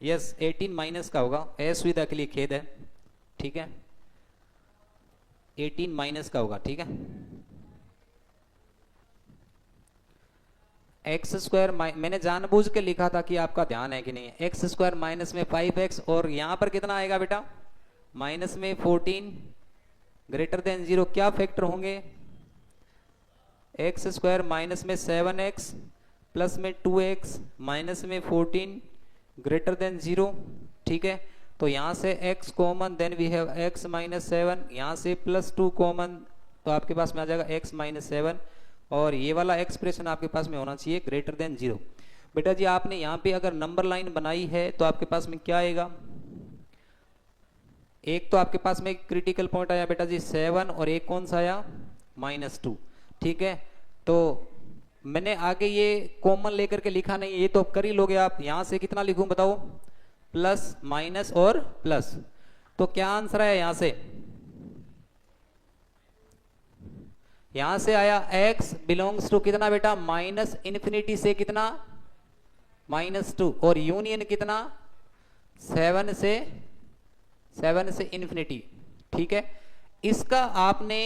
यस 18 माइनस का होगा, असुविधा के लिए खेद है, ठीक है, 18 माइनस का होगा, ठीक है। एक्स स्क्वायर मैंने जानबूझ के लिखा था कि आपका ध्यान है कि नहीं, एक्स स्क्वायर माइनस में 5x और यहां पर कितना आएगा बेटा माइनस में 14 ग्रेटर देन 0, क्या फैक्टर होंगे, एक्स स्क्वायर माइनस में 7x प्लस में 2x माइनस में 14 ग्रेटर देन 0, ठीक है। तो यहां से x common, then we have x minus 7, यहां से प्लस 2 कॉमन, तो आपके पास में आ जाएगा x माइनस 7, और ये वाला एक्सप्रेशन आपके पास में होना चाहिए ग्रेटर देन 0। बेटा जी आपने यहाँ पे अगर नंबर लाइन बनाई है तो आपके पास में क्या आएगा, एक तो आपके पास में क्रिटिकल पॉइंट आया बेटा जी 7, और एक कौन सा आया -2, ठीक है। तो मैंने आगे ये कॉमन लेकर के लिखा नहीं, ये तो कर ही लोगे आप। यहां से कितना लिखूं बताओ, प्लस माइनस और प्लस, तो क्या आंसर आया यहां से, यहां से आया x बिलोंग्स टू कितना बेटा माइनस इन्फिनिटी से कितना -2, और यूनियन कितना 7 से इन्फिनिटी, ठीक है। इसका आपने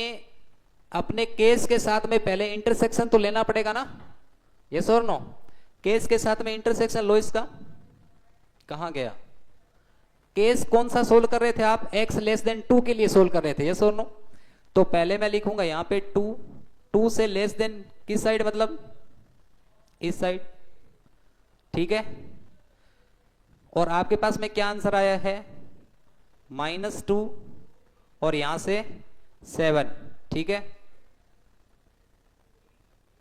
अपने केस के साथ में पहले इंटरसेक्शन तो लेना पड़ेगा ना, यस और नो, केस के साथ में इंटरसेक्शन लो इसका, कहां गया, केस कौन सा सोल्व कर रहे थे आप, x लेस देन 2 के लिए सोल्व कर रहे थे, यस और नो। तो पहले मैं लिखूंगा यहां पे 2 से लेस देन किस साइड, मतलब इस साइड, ठीक है। और आपके पास में क्या आंसर आया है -2 और यहां से 7, ठीक है,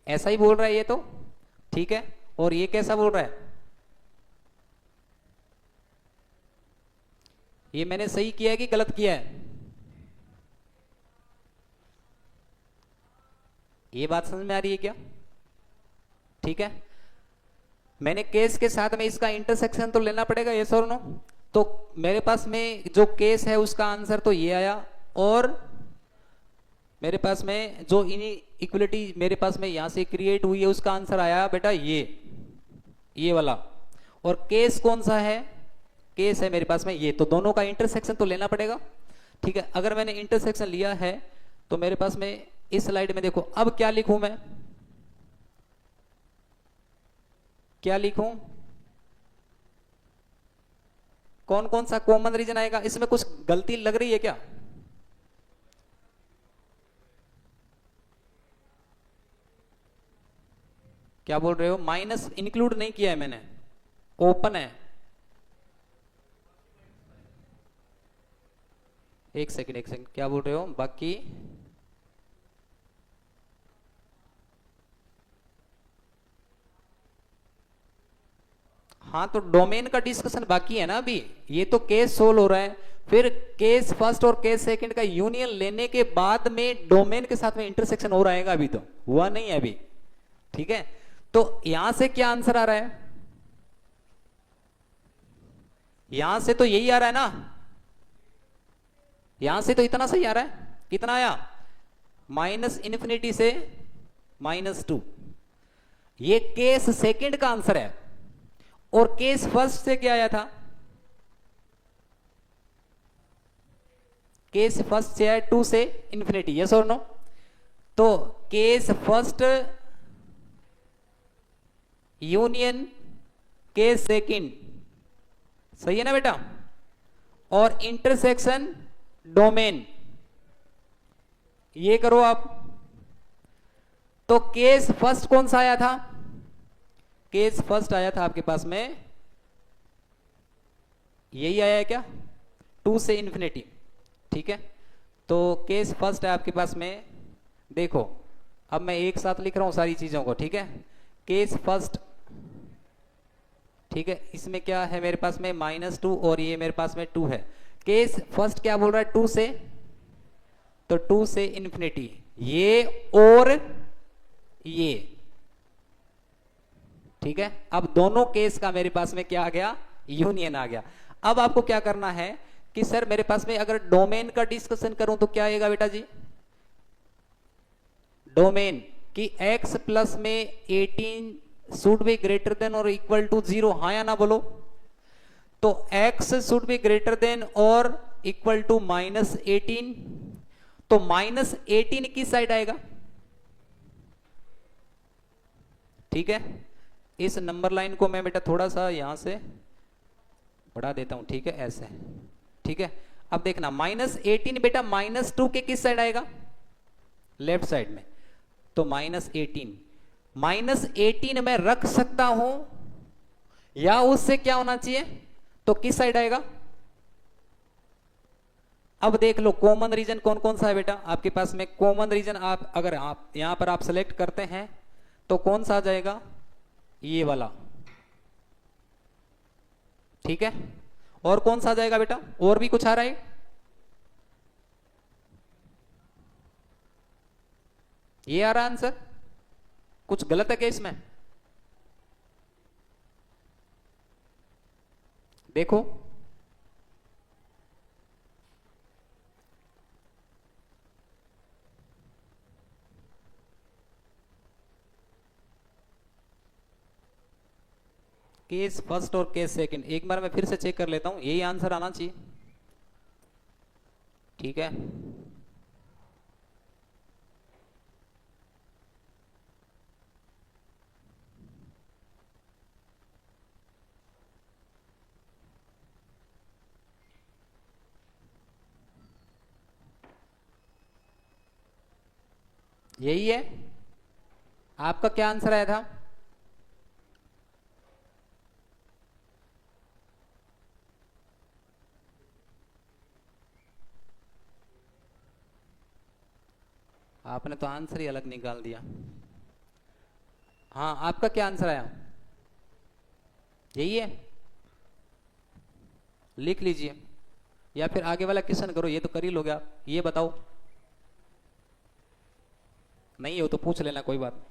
ऐसा ही बोल रहा है ये तो, ठीक है। और ये कैसा बोल रहा है, ये मैंने सही किया है कि गलत किया है, ये बात समझ में आ रही है क्या, ठीक है। मैंने केस के साथ में इसका इंटरसेक्शन तो लेना पड़ेगा, यस और नो। तो मेरे पास में जो केस है उसका आंसर तो ये आया, और मेरे पास में जो इनइक्वलिटी मेरे पास में यहां से क्रिएट हुई है उसका आंसर आया बेटा ये वाला। और केस कौन सा है, केस है मेरे पास में ये, तो दोनों का इंटरसेक्शन तो लेना पड़ेगा, ठीक है। अगर मैंने इंटरसेक्शन लिया है तो मेरे पास में इस स्लाइड में देखो, अब क्या लिखूं मैं, क्या लिखूं, कौन कौन सा कॉमन रीजन आएगा, इसमें कुछ गलती लग रही है क्या, क्या बोल रहे हो, माइनस इंक्लूड नहीं किया है मैंने, ओपन है, एक सेकंड क्या बोल रहे हो, बाकी हाँ, तो डोमेन का डिस्कशन बाकी है ना अभी, ये तो केस सोल्व हो रहा है, फिर केस फर्स्ट और केस सेकंड का यूनियन लेने के बाद में डोमेन के साथ में इंटरसेक्शन हो रहेगा, अभी तो हुआ नहीं है अभी, ठीक है। तो यहां से क्या आंसर आ रहा है, यहां से तो यही आ रहा है ना, यहां से तो इतना सही आ रहा है, कितना आया -इन्फिनिटी से -2, ये केस सेकंड का आंसर है। और केस फर्स्ट से क्या आया था? केस फर्स्ट से है 2 से इंफिनिटी, यस और नो? तो case first union case second, सही है ना बेटा? और इंटरसेक्शन डोमेन, ये करो आप। तो केस फर्स्ट कौन सा आया था? केस फर्स्ट आया था आपके पास में, यही आया है क्या? 2 से इंफिनिटी, ठीक है। तो केस फर्स्ट है आपके पास में, देखो अब मैं एक साथ लिख रहा हूं सारी चीजों को, ठीक है। केस फर्स्ट, ठीक है, इसमें क्या है मेरे पास में -2 और ये मेरे पास में 2 है। केस फर्स्ट क्या बोल रहा है? 2 से, तो 2 से इंफिनिटी, ये और ये, ठीक है। अब दोनों केस का मेरे पास में क्या आ गया? यूनियन आ गया। अब आपको क्या करना है कि सर मेरे पास में अगर डोमेन का डिस्कशन करूं तो क्या आएगा बेटा जी? डोमेन कि x प्लस में 18 शुड बी ग्रेटर देन और इक्वल टू 0, हाँ या ना बोलो? तो x should be greater than और इक्वल टू -18, तो -18 किस साइड आएगा? ठीक है, इस नंबर लाइन को मैं बेटा थोड़ा सा यहां से बढ़ा देता हूं, ठीक है, ऐसे, ठीक है। अब देखना -18 बेटा -2 के किस साइड आएगा? लेफ्ट साइड में। तो -18 मैं रख सकता हूं या उससे क्या होना चाहिए? तो किस साइड आएगा? अब देख लो कॉमन रीजन कौन कौन सा है बेटा आपके पास में। कॉमन रीजन आप अगर आप यहां पर आप सेलेक्ट करते हैं तो कौन सा आ जाएगा? ये वाला, ठीक है। और कौन सा आ जाएगा बेटा? और भी कुछ आ रहा है? ये आ रहा आंसर? कुछ गलत है क्या इसमें? देखो केस फर्स्ट और केस सेकंड, एक बार मैं फिर से चेक कर लेता हूं, यही आंसर आना चाहिए, ठीक है। यही है आपका, क्या आंसर आया था? आपने तो आंसर ही अलग निकाल दिया। हाँ, आपका क्या आंसर आया? यही है, लिख लीजिए या फिर आगे वाला क्वेश्चन करो, ये तो कर ही लोगे आप। ये बताओ, नहीं हो तो पूछ लेना, कोई बात नहीं।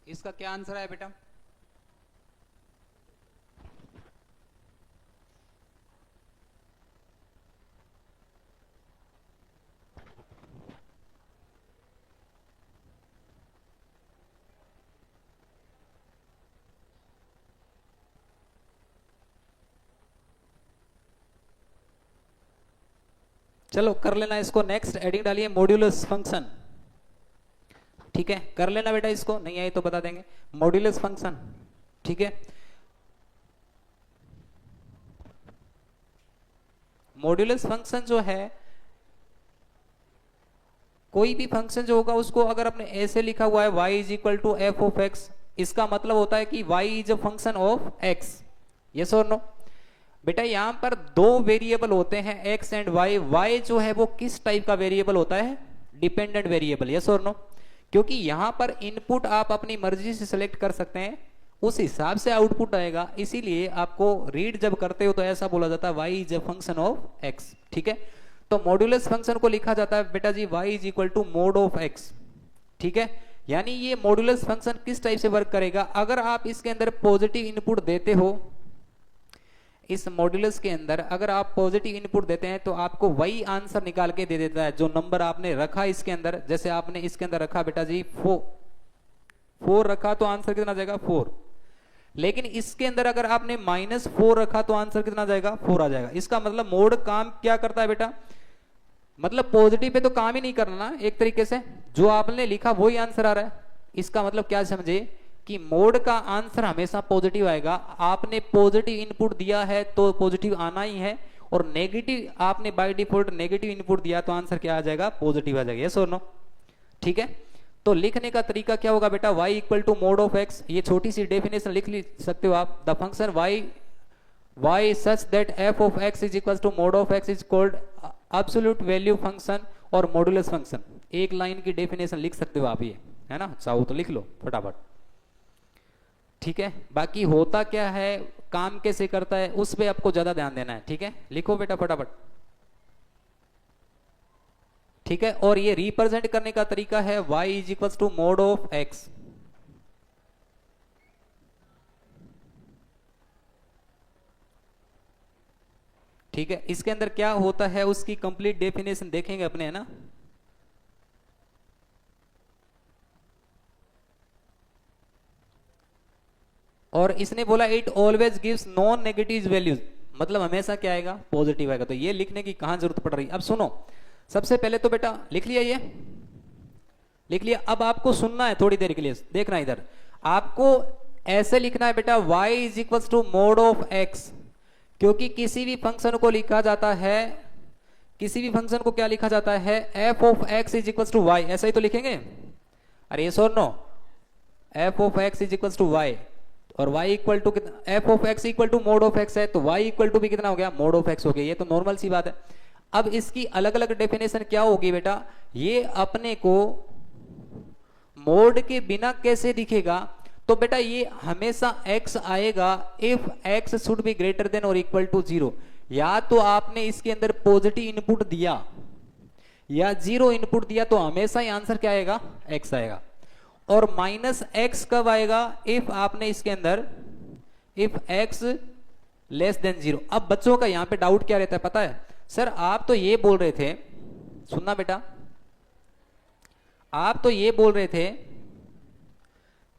इसका क्या आंसर है बेटा? चलो कर लेना इसको। नेक्स्ट एडिंग डालिए मॉड्यूलस फंक्शन। ठीक है, कर लेना बेटा, इसको नहीं आए तो बता देंगे। मॉड्यूलस फंक्शन, ठीक है। मॉड्यूलस फंक्शन जो है, कोई भी फंक्शन जो होगा उसको अगर आपने ऐसे लिखा हुआ है y is equal to f of x, इसका मतलब होता है कि y is a function of x। Yes और नो? बेटा यहां पर दो वेरिएबल होते हैं x एंड y। y जो है वो किस टाइप का वेरिएबल होता है? Dependent variable. यस और नो? क्योंकि यहां पर इनपुट आप अपनी मर्जी से सिलेक्ट कर सकते हैं, उस हिसाब से आउटपुट आएगा। इसीलिए आपको रीड जब करते हो तो ऐसा बोला जाता है y is a function of x। ठीक है, तो मॉड्यूलस फंक्शन को लिखा जाता है बेटा जी y is equal to mod of x। ठीक है, यानी ये मॉड्यूलस फंक्शन किस टाइप से वर्क करेगा? अगर आप इसके अंदर पॉजिटिव इनपुट देते हो, इस मॉड्यूलस के अंदर अगर आप पॉजिटिव इनपुट देते हैं तो आपको वही आंसर निकाल के दे देता है जो नंबर आपने रखा इसके अंदर। जैसे आपने इसके अंदर रखा बेटा जी 4 रखा तो आंसर कितना जाएगा? 4। लेकिन इसके अंदर अगर आपने -4 रखा तो आंसर कितना जाएगा? 4 आ जाएगा। इसका मतलब मोड काम क्या करता है बेटा? मतलब पॉजिटिव पे तो काम ही नहीं करना ना, एक तरीके से जो आपने लिखा वही आंसर आ रहा है। इसका मतलब क्या समझे कि मोड का आंसर हमेशा पॉजिटिव आएगा। आपने पॉजिटिव इनपुट दिया है तो पॉजिटिव आना ही है, और नेगेटिव आपने बाय डिफॉल्ट नेगेटिव इनपुट दिया तो आंसर क्या आ जाएगा? पॉजिटिव आ जाएगा। यस और नो? ठीक है, तो लिखने का तरीका क्या होगा बेटा? y equal to mod of x। ये छोटी सी डेफिनेशन लिख सकते हो आप। The function y such that f of x is equal to mod of x is called absolute value function और मॉड्यूलस फंक्शन। एक लाइन की डेफिनेशन लिख सकते हो आप, ये है ना, चाहो तो लिख लो फटाफट। ठीक है, बाकी होता क्या है, काम कैसे करता है, उस पे आपको ज्यादा ध्यान देना है। ठीक है, लिखो बेटा फटाफट। ठीक है, और ये रिप्रेजेंट करने का तरीका है y is equal to mod of x। ठीक है, इसके अंदर क्या होता है उसकी कंप्लीट डेफिनेशन देखेंगे अपने, है ना। और इसने बोला it always gives non negative values, मतलब हमेशा क्या आएगा? पॉजिटिव आएगा। तो ये लिखने की कहां जरूरत पड़ रही? अब सुनो, सबसे पहले तो बेटा लिख लिया, ये लिख लिया। अब आपको सुनना है थोड़ी देर के लिए, देखना इधर। आपको ऐसे लिखना है बेटा y is equal to mod of x, क्योंकि किसी भी फंक्शन को लिखा जाता है, किसी भी फंक्शन को क्या लिखा जाता है? f of x is equal to y। ऐसा ही तो लिखेंगे। अरे ये और no, f of x is equal to y, और y इक्वल टू कितना? f of x equal to mod of x है, तो y इक्वल टू भी कितना हो गया? मोड ऑफ x हो गया। ये तो नॉर्मल सी बात है। अब इसकी अलग अलग डेफिनेशन क्या होगी बेटा? ये अपने को मोड के बिना कैसे दिखेगा? तो बेटा ये हमेशा x आएगा if x should be greater than और इक्वल टू 0। या तो आपने इसके अंदर पॉजिटिव इनपुट दिया या 0 इनपुट दिया तो हमेशा ही आंसर क्या आएगा? x आएगा। और -x कब आएगा? इफ आपने इसके अंदर इफ x लेस देन 0। अब बच्चों का यहां पे डाउट क्या रहता है पता है? सर आप तो ये बोल रहे थे, सुनना बेटा, आप तो ये बोल रहे थे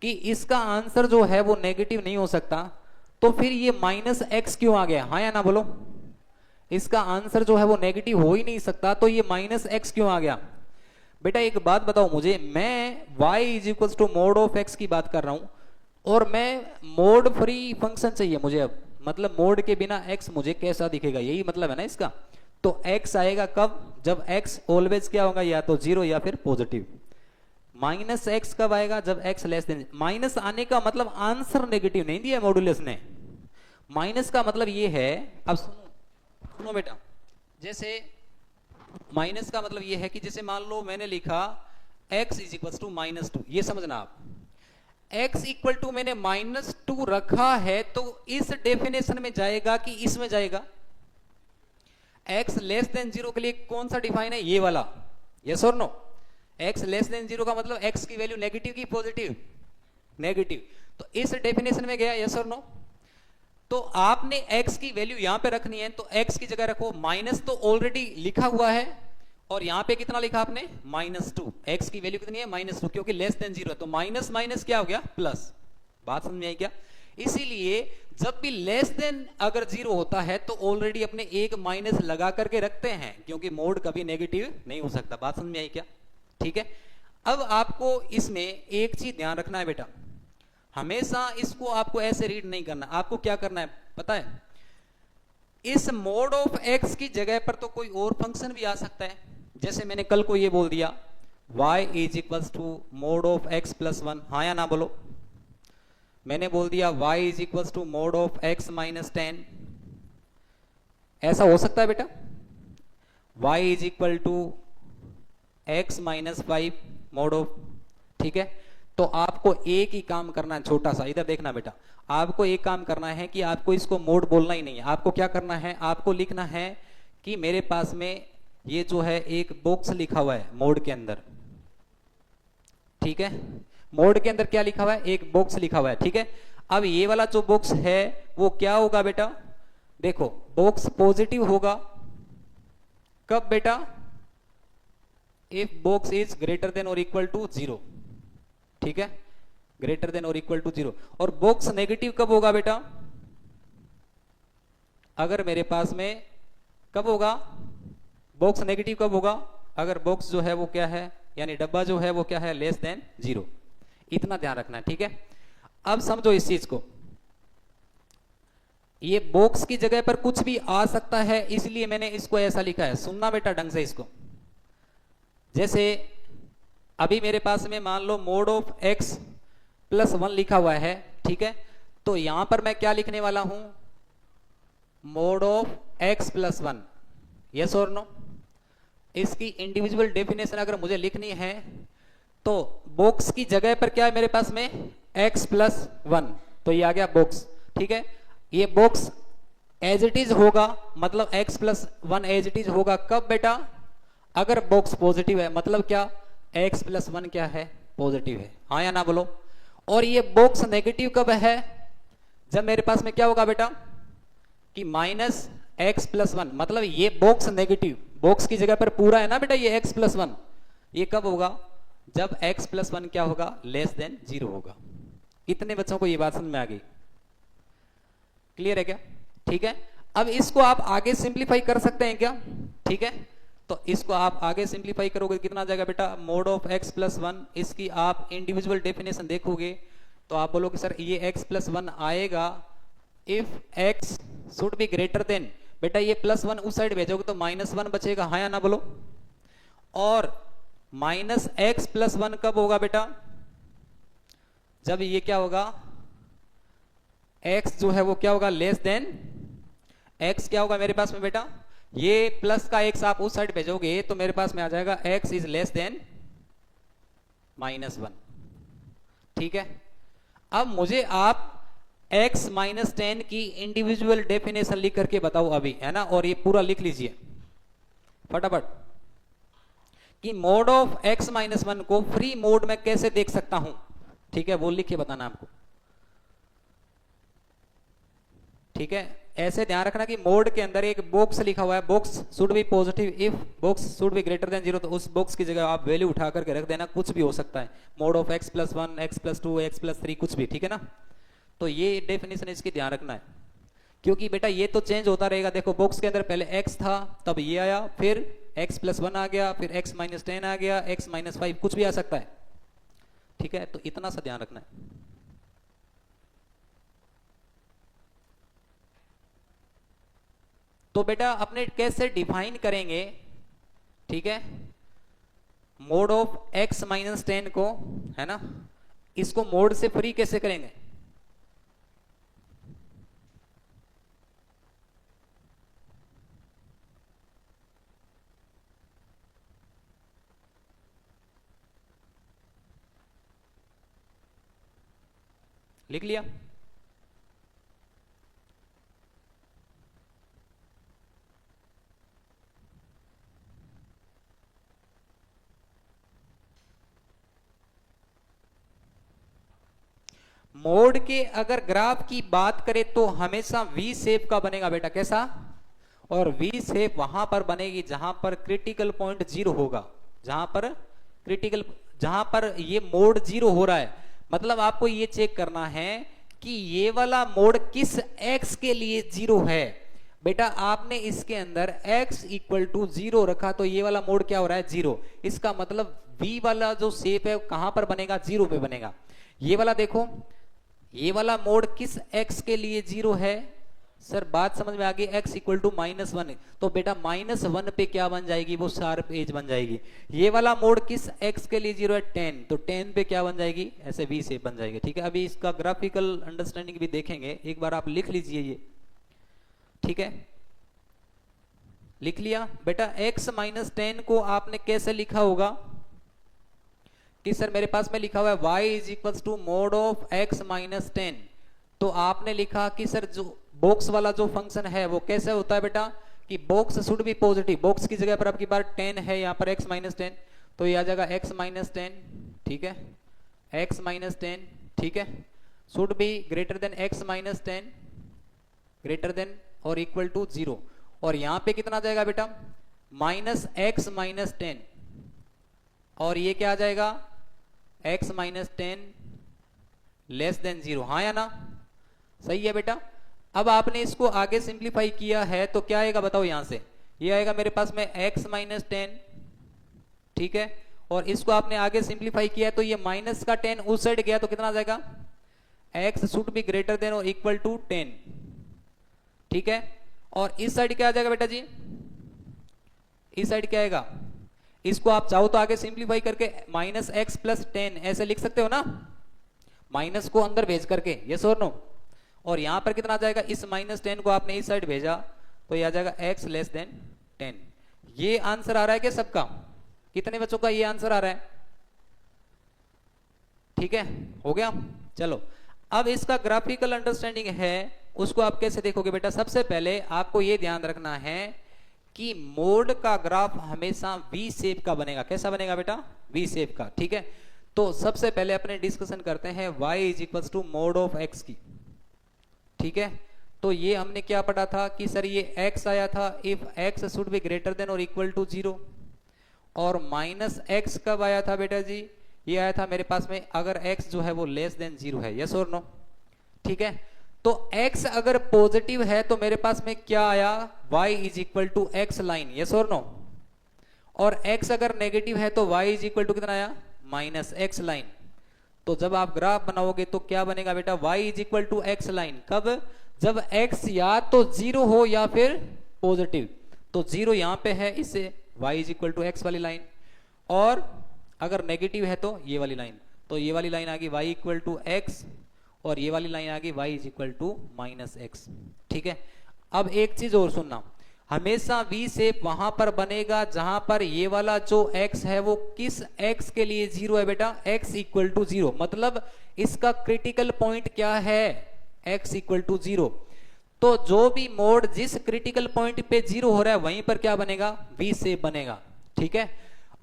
कि इसका आंसर जो है वो नेगेटिव नहीं हो सकता, तो फिर ये -x क्यों आ गया? हाँ या ना बोलो। इसका आंसर जो है वो नेगेटिव हो ही नहीं सकता, तो ये -x क्यों आ गया? बेटा एक बात बताओ मुझे, मैं y is equal to mod of x की बात कर रहा हूं, और मैं मोड फ्री फंक्शन चाहिए मुझे। अब मतलब मोड के बिना x मुझे कैसा दिखेगा, यही मतलब है ना इसका। तो x आएगा कब? जब x ऑलवेज क्या होगा? या तो 0 या फिर पॉजिटिव। -x कब आएगा? जब x लेस देन। माइनस आने का मतलब आंसर नेगेटिव नहीं दिया मॉड्यूलस ने। माइनस का मतलब ये है, अब सुनो बेटा, जैसे माइनस का मतलब ये है कि जैसे मान लो मैंने लिखा x इज इक्वल टू -2, ये समझना आप। x इक्वल टू मैंने -2 रखा है तो इस डेफिनेशन में जाएगा कि इसमें जाएगा? x लेस देन 0 के लिए कौन सा डिफाइन है? ये वाला। यस और नो? x लेस देन 0 का मतलब x की वैल्यू नेगेटिव की पॉजिटिव? नेगेटिव। तो इस डेफिनेशन में गया, यस और नो? तो आपने x की वैल्यू यहां पे रखनी है, तो x की जगह रखो माइनस, तो ऑलरेडी लिखा हुआ है, और यहां पे कितना लिखा आपने? -2। x की वैल्यू कितनी है? -2, क्योंकि लेस देन 0 है, तो माइनस माइनस क्या हो गया? प्लस। बात समझ में आई क्या? इसीलिए जब भी लेस देन अगर 0 होता है तो ऑलरेडी अपने एक माइनस लगा करके रखते हैं, क्योंकि मोड कभी नेगेटिव नहीं हो सकता। बात समझ में आई क्या? ठीक है। अब आपको इसमें एक चीज ध्यान रखना है बेटा, हमेशा इसको आपको ऐसे रीड नहीं करना। आपको क्या करना है पता है? इस मोड ऑफ x की जगह पर तो कोई और फंक्शन भी आ सकता है। जैसे मैंने कल को ये बोल दिया y is equals to mod of x plus 1, हाँ या ना बोलो? मैंने बोल दिया y is equals to mod of x minus 10, ऐसा हो सकता है बेटा? y is equal to x minus 5 mod of, ठीक है। तो आपको एक ही काम करना है, छोटा सा, इधर देखना बेटा, आपको एक काम करना है कि आपको इसको मोड बोलना ही नहीं है। आपको क्या करना है? आपको लिखना है कि मेरे पास में ये जो है एक बॉक्स लिखा हुआ है मोड के अंदर, ठीक है। मोड के अंदर क्या लिखा हुआ है? एक बॉक्स लिखा हुआ है, ठीक है। अब ये वाला जो बॉक्स है वो क्या होगा बेटा? देखो, बॉक्स पॉजिटिव होगा कब बेटा? If box is greater than और इक्वल टू 0, ठीक है, ग्रेटर देन और इक्वल टू 0। और बॉक्स नेगेटिव कब होगा बेटा? अगर मेरे पास में कब होगा बॉक्स नेगेटिव? कब होगा? अगर बॉक्स जो है वो क्या है, यानी डब्बा जो है वो क्या है? Less than 0। इतना ध्यान रखना है, ठीक है। अब समझो इस चीज को, ये बॉक्स की जगह पर कुछ भी आ सकता है, इसलिए मैंने इसको ऐसा लिखा है। सुनना बेटा ढंग से इसको। जैसे अभी मेरे पास में मान लो मोड ऑफ x प्लस 1 लिखा हुआ है, ठीक है। तो यहां पर मैं क्या लिखने वाला हूं? Mode of x plus 1, yes और नो? इसकी इंडिविजुअल डेफिनेशन अगर मुझे लिखनी है तो बॉक्स की जगह पर क्या है मेरे पास में? x प्लस 1, तो ये आ गया बॉक्स, ठीक है। ये बॉक्स एज इट इज होगा, मतलब x plus 1 as it is होगा कब बेटा? अगर बॉक्स पॉजिटिव है। मतलब क्या? x प्लस 1 क्या है? पॉजिटिव है, हाँ या ना बोलो? और ये बॉक्स नेगेटिव कब है? जब मेरे पास में क्या होगा बेटा? कि माइनस एक्स प्लस 1, मतलब ये बॉक्स नेगेटिव, बॉक्स की जगह पर पूरा है ना बेटा ये x प्लस 1, ये कब होगा? जब x प्लस 1 क्या होगा? लेस देन 0 होगा। कितने बच्चों को ये बात समझ में आ गई? क्लियर है क्या? ठीक है। अब इसको आप आगे सिंप्लीफाई कर सकते हैं क्या? ठीक है, तो इसको आप आगे सिंप्लीफाई करोगे कितना आ जाएगा बेटा? मोड ऑफ x प्लस 1, इसकी आप इंडिविजुअल डेफिनेशन देखोगे तो आप बोलोगे सर ये x प्लस 1 आएगा if x should be greater than, बेटा ये प्लस 1 उस साइड भेजोगे तो -1 बचेगा, हाँ या ना बोलो? और माइनस एक्स प्लस 1 कब होगा बेटा? जब ये क्या होगा? x जो है वो क्या होगा? लेस देन, x क्या होगा मेरे पास में बेटा? ये प्लस का x आप उस साइड भेजोगे तो मेरे पास में आ जाएगा x इज लेस देन -1, ठीक है। अब मुझे आप x माइनस 10 की इंडिविजुअल डेफिनेशन लिख करके बताओ अभी, है ना, और ये पूरा लिख लीजिए फटाफट कि मोड ऑफ x माइनस 1 को फ्री मोड में कैसे देख सकता हूं, ठीक है, वो लिख के बताना आपको, ठीक है। ऐसे ध्यान रखना कि मोड के अंदर एक बॉक्स लिखा हुआ है, box should be positive if box should be greater than 0, तो उस बॉक्स की जगह आप वैल्यू उठा करके रख देना, कुछ भी हो सकता है, mod of x plus 1, x plus 2, x plus 3, कुछ भी, ठीक है ना। तो ये डेफिनेशन इसकी ध्यान रखना है, क्योंकि बेटा ये तो चेंज होता रहेगा। देखो बॉक्स के अंदर पहले x था, तब ये आया, फिर x प्लस 1 आ गया, फिर x माइनस 10 आ गया, x माइनस 5, कुछ भी आ सकता है, ठीक है। तो इतना सा ध्यान रखना है। तो बेटा अपने कैसे डिफाइन करेंगे, ठीक है, मोड ऑफ x माइनस 10 को, है ना, इसको मोड से फ्री कैसे करेंगे? लिख लिया? मोड के अगर ग्राफ की बात करें तो हमेशा वी शेप का बनेगा बेटा, कैसा? और वी शेप वहां पर बनेगी जहां पर क्रिटिकल पॉइंट 0 होगा, जहां पर ये मोड 0 हो रहा है। मतलब आपको ये चेक करना है कि ये वाला मोड किस x के लिए 0 है। बेटा आपने इसके अंदर x इक्वल टू 0 रखा तो ये वाला मोड क्या हो रहा है? 0। इसका मतलब v वाला जो शेप है कहां पर बनेगा? 0 पे बनेगा। ये वाला देखो, ये वाला मोड किस x के लिए 0 है? सर बात समझ में आ गई, x इक्वल टू -1, तो बेटा -1 पे क्या बन जाएगी? वो शार्प एज बन जाएगी। ये वाला मोड किस x के लिए 0 है? 10, तो 10 पे क्या बन जाएगी? ऐसे v शेप बन जाएगी। ठीक है, अभी इसका ग्राफिकल अंडरस्टैंडिंग भी देखेंगे, एक बार आप लिख लीजिए ये। ठीक है, लिख लिया बेटा। x - 10 को आपने कैसे लिखा होगा कि सर मेरे पास में लिखा हुआ है y is equal to mod of x - 10, तो आपने लिखा कि सर जो बॉक्स वाला जो फंक्शन है वो कैसे होता है बेटा कि box should be positive. Box की जगह पर आपकी बार 10 है, यहाँ पर x - 10, तो ये आ जाएगा x - 10। ठीक है, x - 10, ठीक है, should be greater than x - 10, greater than और इक्वल टू 0। और यहाँ पे कितना आ जाएगा बेटा? -x - 10, और ये क्या आ जाएगा? x - 10 less than 0। हाँ या ना? सही है बेटा। अब आपने इसको आगे सिंप्लीफाई किया है तो क्या आएगा बताओ? यहां से ये आएगा मेरे पास में x - 10, ठीक है, और इसको आपने आगे सिंप्लीफाई किया है तो ये माइनस का 10 उस साइड गया तो कितना आ जाएगा? x should be greater than और इक्वल टू 10। ठीक है, और इस साइड क्या आ जाएगा बेटा जी? इस साइड क्या आएगा? इसको आप चाहो तो आगे सिंप्लीफाई करके -x + 10 ऐसे लिख सकते हो ना, माइनस को अंदर भेज करके, यस और नो। और यहां पर कितना आ जाएगा? इस -10 को आपने इस साइड भेजा तो ये आ जाएगा x < 10। ये आंसर आ रहा है क्या सबका? कितने बच्चों का ये आंसर आ रहा है? ठीक है, हो गया। चलो अब इसका ग्राफिकल अंडरस्टैंडिंग है, उसको आप कैसे देखोगे बेटा? सबसे पहले आपको ये ध्यान रखना है कि मोड का ग्राफ हमेशा वी शेप का बनेगा। कैसा बनेगा बेटा? वी शेप का। ठीक है, तो सबसे पहले अपने डिस्कशन करते हैं y is equal to mod of x की। ठीक है, तो ये हमने क्या पढ़ा था कि सर ये x आया था if x should be greater than और इक्वल टू 0, और -x कब आया था बेटा जी? ये आया था मेरे पास में अगर x जो है वो लेस देन 0 है, यस और नो। ठीक है, तो x अगर पॉजिटिव है तो मेरे पास में क्या आया? y is equal to x line, yes और नो। और x अगर नेगेटिव है तो y इज इक्वल टू कितना आया? -x line. तो जब आप ग्राफ बनाओगे तो क्या बनेगा बेटा? y is equal to x line. कब? जब x या तो 0 हो या फिर पॉजिटिव। तो 0 यहां पे है, इससे y is equal to x वाली लाइन, और अगर नेगेटिव है तो ये वाली लाइन। तो ये वाली लाइन आ गई y इक्वल टू x, और ये वाली लाइन आ गई y is equal to -x। ठीक है, अब एक चीज और सुनना, हमेशा वी शेप वहां पर बनेगा जहां पर ये वाला जो x है वो किस x के लिए 0 है बेटा? x equal to 0। मतलब इसका क्रिटिकल पॉइंट क्या है? x equal to 0। तो जो भी मोड जिस क्रिटिकल पॉइंट पे 0 हो रहा है वहीं पर क्या बनेगा? वी शेप बनेगा। ठीक है,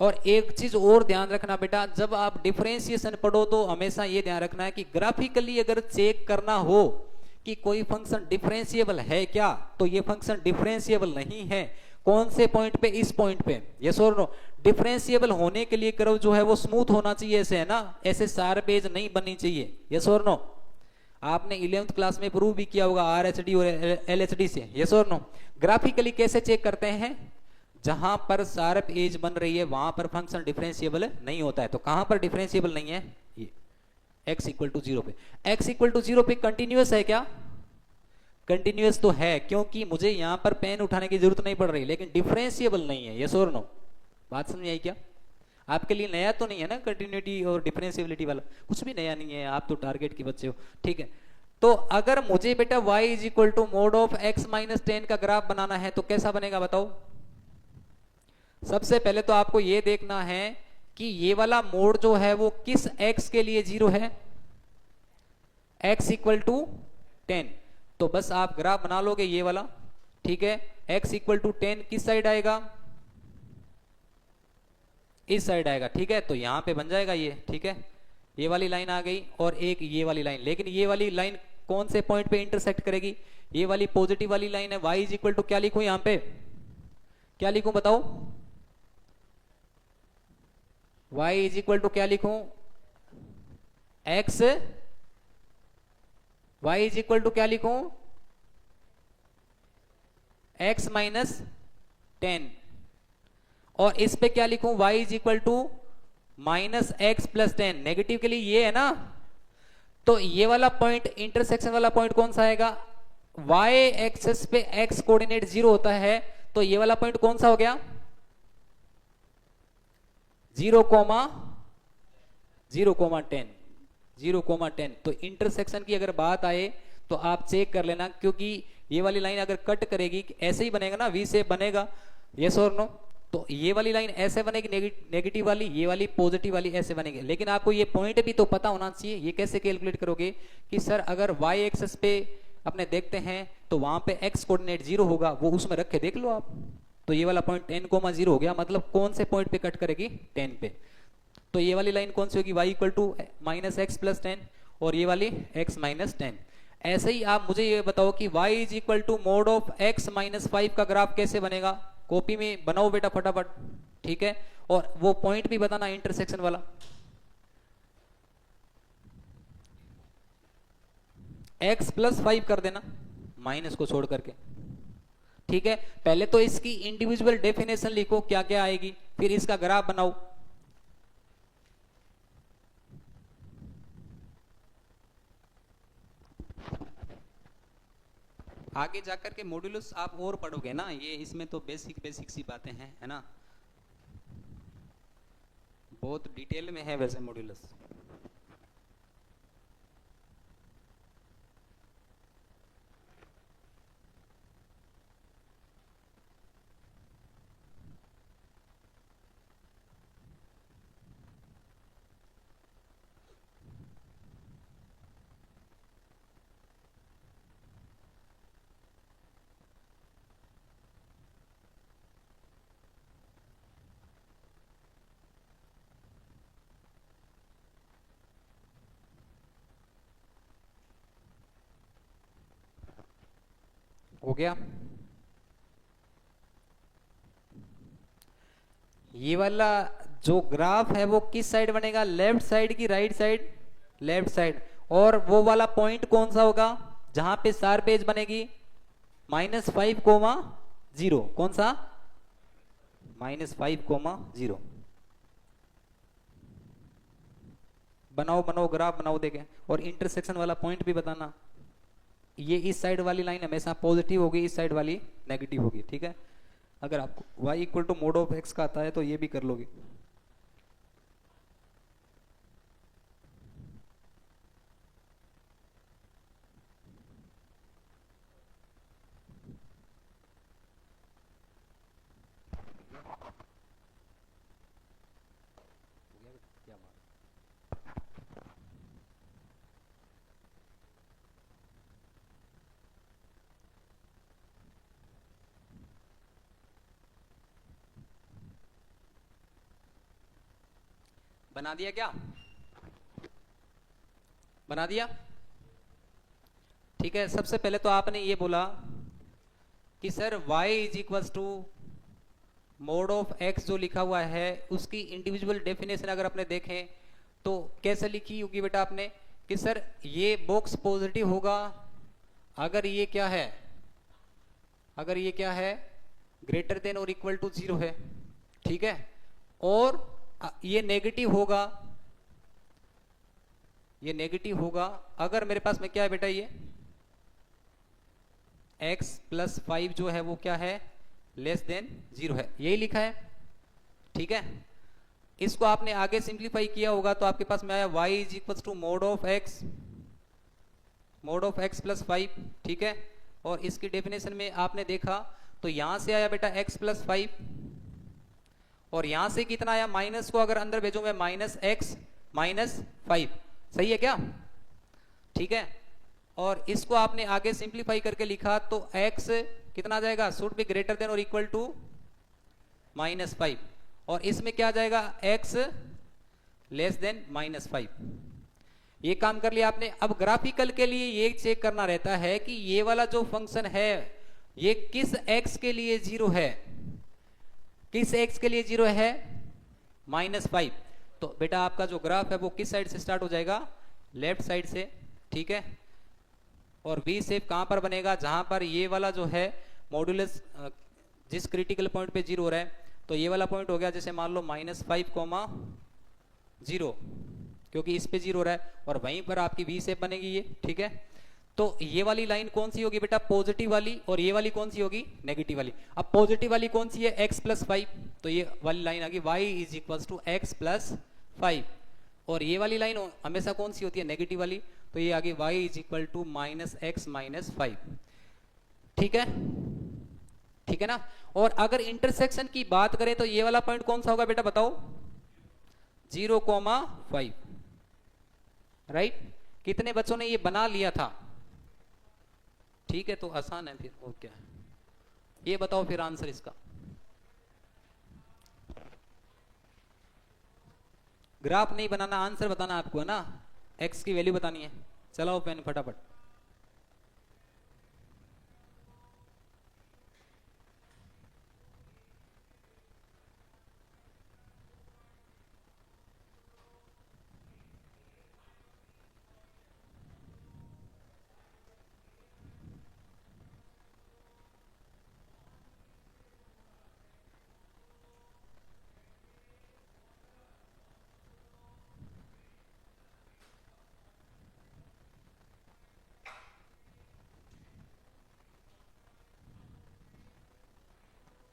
और एक चीज और ध्यान रखना बेटा, जब आप डिफरेंशिएशन पढ़ो तो हमेशा ये ध्यान रखना है कि ग्राफिकली अगर चेक करना हो कि कोई फंक्शन डिफरेंशिएबल है क्या, तो ये फंक्शन डिफरेंशिएबल नहीं है। कौन से पॉइंट पे? इस पॉइंट पे, यस और नो। डिफरेंशिएबल होने के लिए कर्व जो है वो स्मूथ होना चाहिए, ऐसे है ना, ऐसे शार्प एज नहीं बननी चाहिए, यस और नो। आपने 11th क्लास में प्रूव भी किया होगा RHD और LHD से, यस और नो। ग्राफिकली कैसे चेक करते हैं? जहां पर शार्प एज बन रही है वहां पर फंक्शन डिफरेंशिएबल नहीं होता है। तो कहां पर डिफरेंशिएबल नहीं है? ये x इक्वल टू 0 पे। x इक्वल टू 0 पे कंटिन्यूअस है क्या? कंटिन्यूअस तो है, क्योंकि मुझे यहां पर पेन उठाने की जरूरत नहीं पड़ रही, लेकिन डिफरेंशिएबल नहीं है, यस और नो। बात समझ आई क्या? आपके लिए नया तो नहीं है ना कंटिन्यूटी और डिफरेंशिएबिलिटी वाला? कुछ भी नया नहीं है, आप तो टारगेट के बच्चे हो। ठीक है, तो अगर मुझे बेटा y is equal to mod of x - 10 का ग्राफ बनाना है तो कैसा बनेगा बताओ? सबसे पहले तो आपको यह देखना है कि ये वाला मोड जो है वो किस x के लिए 0 है? x equal to 10। तो बस आप ग्राफ बना लोगे ये वाला। ठीक है, x इक्वल टू 10 किस साइड आएगा? इस साइड आएगा। ठीक है, तो यहां पे बन जाएगा ये। ठीक है, ये वाली लाइन आ गई और एक ये वाली लाइन, लेकिन ये वाली लाइन कौन से पॉइंट पे इंटरसेक्ट करेगी? ये वाली पॉजिटिव वाली लाइन है। y इज इक्वल टू क्या लिखूं यहां पे, क्या लिखूं बताओ? y इज इक्वल टू क्या लिखूं? x, y is equal to क्या लिखूं? x माइनस 10, और इस पे क्या लिखूं? y is equal to minus x plus 10। Negative के लिए ये है ना, तो ये वाला पॉइंट, इंटरसेक्शन वाला पॉइंट कौन सा आएगा? y एक्सेस पे x कोऑर्डिनेट 0 होता है, तो ये वाला पॉइंट कौन सा हो गया? 0,10। तो इंटरसेक्शन की अगर बात आए तो आप चेक कर लेना, क्योंकि ये वाली लाइन अगर कट करेगी, ऐसे ही बनेगा ना, वी से बनेगा, यस और नो, तो ये वाली लाइन ऐसे बनेगी नेगेटिव वाली, ये वाली पॉजिटिव वाली ऐसे बनेगी। लेकिन आपको ये पॉइंट भी तो पता होना चाहिए। ये कैसे कैलकुलेट करोगे कि सर अगर y एक्सेस पे अपने देखते हैं तो वहां पे x कोऑर्डिनेट 0 होगा, वो उसमें रख के देख लो आप। तो ये वाला पॉइंट 10,0 हो गया, मतलब कौन से पॉइंट पे कट करेगी? 10 पे। तो ये वाली लाइन कौन सी होगी? y equal to minus x plus 10 और ये वाली x माइनस 10। ऐसे ही आप मुझे ये बताओ कि y is equal to mod of x minus 5 का ग्राफ कैसे बनेगा? कॉपी में बनाओ बेटा फटाफट, ठीक है, और वो पॉइंट भी बताना इंटरसेक्शन वाला। x प्लस 5 कर देना, माइनस को छोड़ करके, ठीक है। पहले तो इसकी इंडिविजुअल डेफिनेशन लिखो क्या क्या आएगी, फिर इसका ग्राफ बनाओ। आगे जाकर के मॉड्यूलस आप और पढ़ोगे ना, ये इसमें तो बेसिक सी बातें हैं, है ना, बहुत डिटेल में है वैसे मॉड्यूलस। हो गया? ये वाला जो ग्राफ है वो किस साइड बनेगा? लेफ्ट साइड की राइट साइड? Left side. और वो वाला पॉइंट कौन सा होगा जहां पे शार्प एज बनेगी? -5,0। कौन सा? -5,0। बनाओ बनाओ ग्राफ बनाओ, देखें। और इंटरसेक्शन वाला पॉइंट भी बताना। ये इस साइड वाली लाइन हमेशा पॉजिटिव होगी, इस साइड वाली नेगेटिव होगी, ठीक है। अगर आपको y equal to mod of x का आता है तो ये भी कर लोगे। बना दिया क्या? बना दिया? ठीक है। सबसे पहले तो आपने ये बोला कि sir y is equal to mod of x जो लिखा हुआ है उसकी इंडिविजुअल डेफिनेशन अगर आपने देखें तो कैसे लिखी होगी बेटा आपने कि सर ये बॉक्स पॉजिटिव होगा अगर ये क्या है, अगर ये क्या है, ग्रेटर देन और इक्वल टू 0 है, ठीक है। और ये नेगेटिव होगा, ये नेगेटिव होगा अगर मेरे पास में क्या है बेटा, ये x प्लस 5 जो है वो क्या है, लेस देन 0 है, यही लिखा है, ठीक है। इसको आपने आगे सिंप्लीफाई किया होगा तो आपके पास में आया y is equal to mod of x plus 5, ठीक है। और इसकी डेफिनेशन में आपने देखा तो यहां से आया बेटा x प्लस 5 और यहां से कितना आया, माइनस को अगर अंदर भेजूंगा -x माइनस 5, सही है क्या? ठीक है। और इसको आपने आगे सिंप्लीफाई करके लिखा तो x कितना आ जाएगा, शुड बी ग्रेटर देन और इक्वल टू -5 और इसमें क्या आ जाएगा, x लेस देन -5। ये काम कर लिया आपने। अब ग्राफिकल के लिए ये चेक करना रहता है कि ये वाला जो फंक्शन है ये किस x के लिए 0 है, किस x के लिए 0 है, -5। तो बेटा आपका जो ग्राफ है वो किस साइड से स्टार्ट हो जाएगा, लेफ्ट साइड से, ठीक है। और वी शेप कहां पर बनेगा, जहां पर ये वाला जो है मॉड्यूलस जिस क्रिटिकल पॉइंट पे 0 हो रहा है, तो ये वाला पॉइंट हो गया जैसे मान लो -5, 0, क्योंकि इस पे 0 हो रहा है, और वहीं पर आपकी वी शेप बनेगी ये, ठीक है। तो ये वाली लाइन कौन सी होगी बेटा, पॉजिटिव वाली, और ये वाली कौन सी होगी, नेगेटिव वाली। अब पॉजिटिव वाली कौन सी है, x+5, तो ये वाली लाइन आ गई y = x+5। और ये वाली लाइन हमेशा कौन सी होती है, नेगेटिव वाली, तो ये आ गई y = -x-5। ठीक है, ठीक है ना। और अगर इंटरसेक्शन की बात करें तो ये वाला पॉइंट कौन सा होगा बेटा, बताओ, 0,5, राइट। कितने बच्चों ने ये बना लिया था, ठीक है, तो आसान है फिर, और क्या है, ये बताओ फिर आंसर इसका। ग्राफ नहीं बनाना, आंसर बताना आपको है ना, x की वैल्यू बतानी है। चलाओ पेन फटाफट।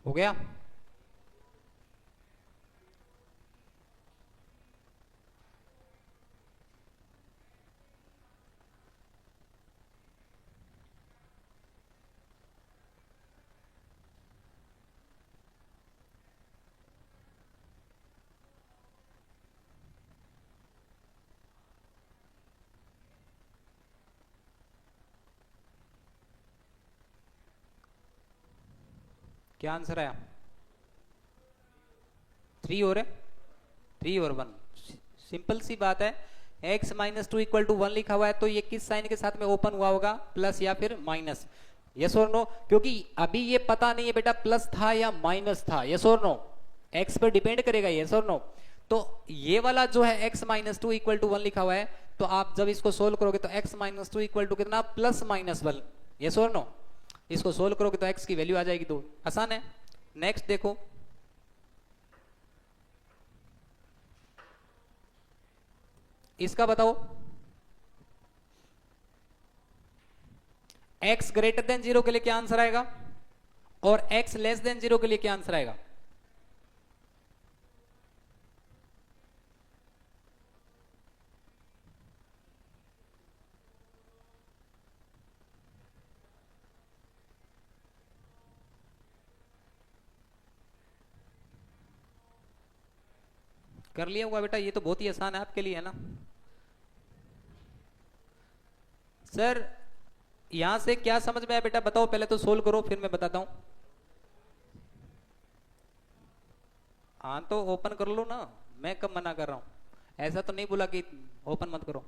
हो गया, क्या आंसर आया, 3 और 3 और 1। सिंपल सी बात है, x-2 = 1 लिखा हुआ है, तो ये किस साइन के साथ में ओपन हुआ होगा, प्लस या फिर माइनस, यस और नो। क्योंकि अभी ये पता नहीं है बेटा प्लस था या माइनस था, यस और नो, x पर डिपेंड करेगा, यस और नो। तो ये वाला जो है x-2 = 1 लिखा हुआ है, तो आप जब इसको सोल्व करोगे तो x-2 = कितना, +-1, यस और नो। इसको सोल्व करोगे तो x की वैल्यू आ जाएगी, तो आसान है। नेक्स्ट देखो, इसका बताओ, x > 0 के लिए क्या आंसर आएगा, और x < 0 के लिए क्या आंसर आएगा। कर लिया होगा बेटा, ये तो बहुत ही आसान है आपके लिए, है ना। सर यहां से क्या समझ में आया बेटा, बताओ, पहले तो सोल्व करो फिर मैं बताता हूं। हाँ तो ओपन कर लो ना, मैं कब मना कर रहा हूं, ऐसा तो नहीं बोला कि ओपन मत करो,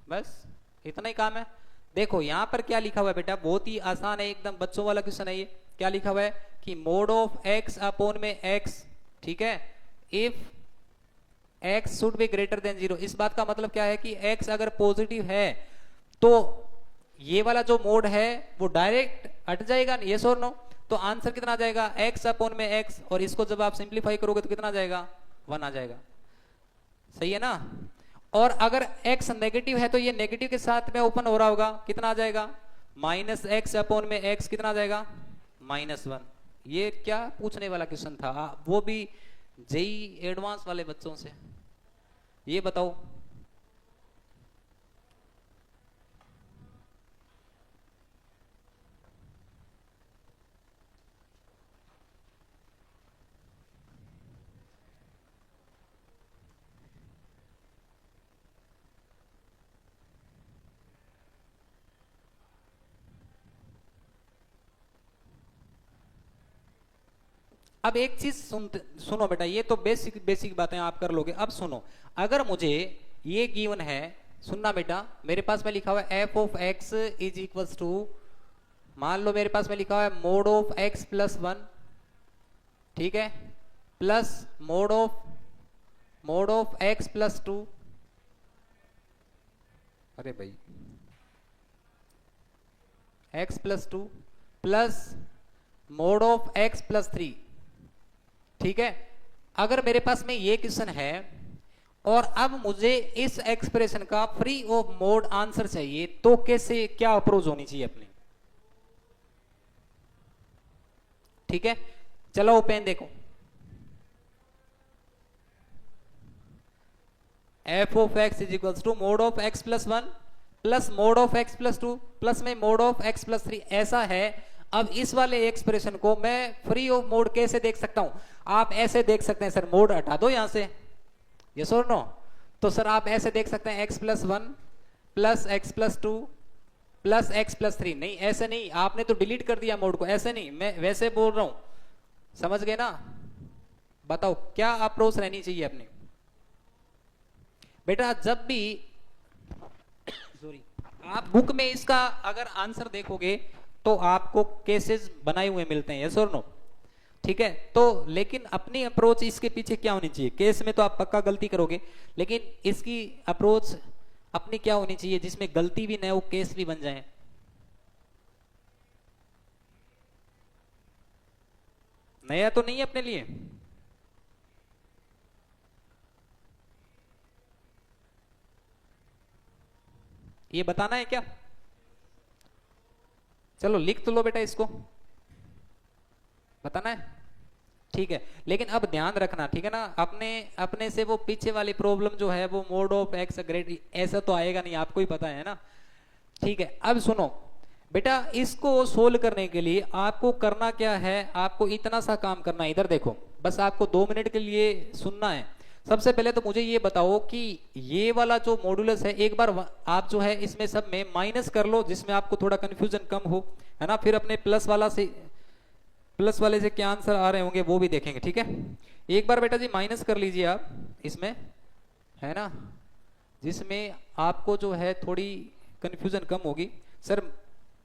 बस इतना ही काम है। देखो यहां पर क्या लिखा हुआ है बेटा, बहुत ही आसान है एकदम, बच्चों वाला क्वेश्चन है ये। क्या लिखा हुआ है कि मोड ऑफ x अपॉन में x, ठीक है, if x should be greater than 0। इस बात का मतलब क्या है कि x अगर पॉजिटिव है तो ये वाला जो मोड है वो डायरेक्ट हट जाएगा, यस और नो। तो आंसर कितना आ जाएगा, x अपॉन में x, और इसको जब आप सिंप्लीफाई करोगे तो कितना आ जाएगा, 1 आ जाएगा, सही है ना। और अगर x नेगेटिव है तो ये नेगेटिव के साथ में ओपन हो रहा होगा, कितना आ जाएगा, -x अपॉन में x, कितना आ जाएगा, -1। ये क्या पूछने वाला क्वेश्चन था, वो भी जेई एडवांस वाले बच्चों से। ये बताओ, अब एक चीज सुनो बेटा, ये तो बेसिक बेसिक बातें आप कर लोगे। अब सुनो, अगर मुझे ये गिवन है, सुनना बेटा, मेरे पास में लिखा हुआ है f of x is equals to, मान लो मेरे पास में लिखा हुआ है mod of x plus one, ठीक है, plus mod of x plus two, अरे भाई x plus two, plus mod of x plus three, ठीक है। अगर मेरे पास में ये क्वेश्चन है और अब मुझे इस एक्सप्रेशन का फ्री ऑफ मोड आंसर चाहिए, तो कैसे, क्या अप्रोच होनी चाहिए अपनी, ठीक है। चलो पेन देखो, f of x is equals to mod of x plus one plus mod of x plus two plus में mod of x plus three, ऐसा है। अब इस वाले एक्सप्रेशन को मैं फ्री ऑफ मोड कैसे देख सकता हूं? आप ऐसे देख सकते हैं, सर मोड हटा दो यहां से, यस और नो। तो सर आप ऐसे देख सकते हैं x plus one plus x plus two plus x plus three, नहीं ऐसे नहीं, आपने तो डिलीट कर दिया मोड को, ऐसे नहीं, मैं वैसे बोल रहा हूं, समझ गए ना। बताओ क्या अप्रोच रहनी चाहिए अपनी बेटा? जब भी सॉरी आप बुक में इसका अगर आंसर देखोगे तो आपको केसेस बनाए हुए मिलते हैं, यस और नो, ठीक है। तो लेकिन अपनी अप्रोच इसके पीछे क्या होनी चाहिए? केस में तो आप पक्का गलती करोगे, लेकिन इसकी अप्रोच अपनी क्या होनी चाहिए जिसमें गलती भी न हो, केस भी बन जाए। नया तो नहीं है अपने लिए, ये बताना है क्या? चलो लिख तो लो बेटा, इसको बताना है, ठीक है। लेकिन अब ध्यान रखना, ठीक है ना, अपने से वो पीछे वाली प्रॉब्लम जो है वो मोड ऑफ एक्स ग्रेट ऐसा तो आएगा नहीं, आपको ही पता है ना, ठीक है। अब सुनो बेटा, इसको सोल्व करने के लिए आपको करना क्या है, आपको इतना सा काम करना है, इधर देखो, बस आपको 2 मिनट के लिए सुनना है। सबसे पहले तो मुझे ये बताओ कि ये वाला जो मॉडुलस है, एक बार आप जो है इसमें सब में माइनस कर लो, जिसमें आपको थोड़ा कंफ्यूजन कम हो, है ना। फिर अपने प्लस वाले से क्या आंसर आ रहे होंगे वो भी देखेंगे, ठीक है। एक बार बेटा जी माइनस कर लीजिए आप इसमें, है ना, जिसमें आपको जो है थोड़ी कंफ्यूजन कम होगी। सर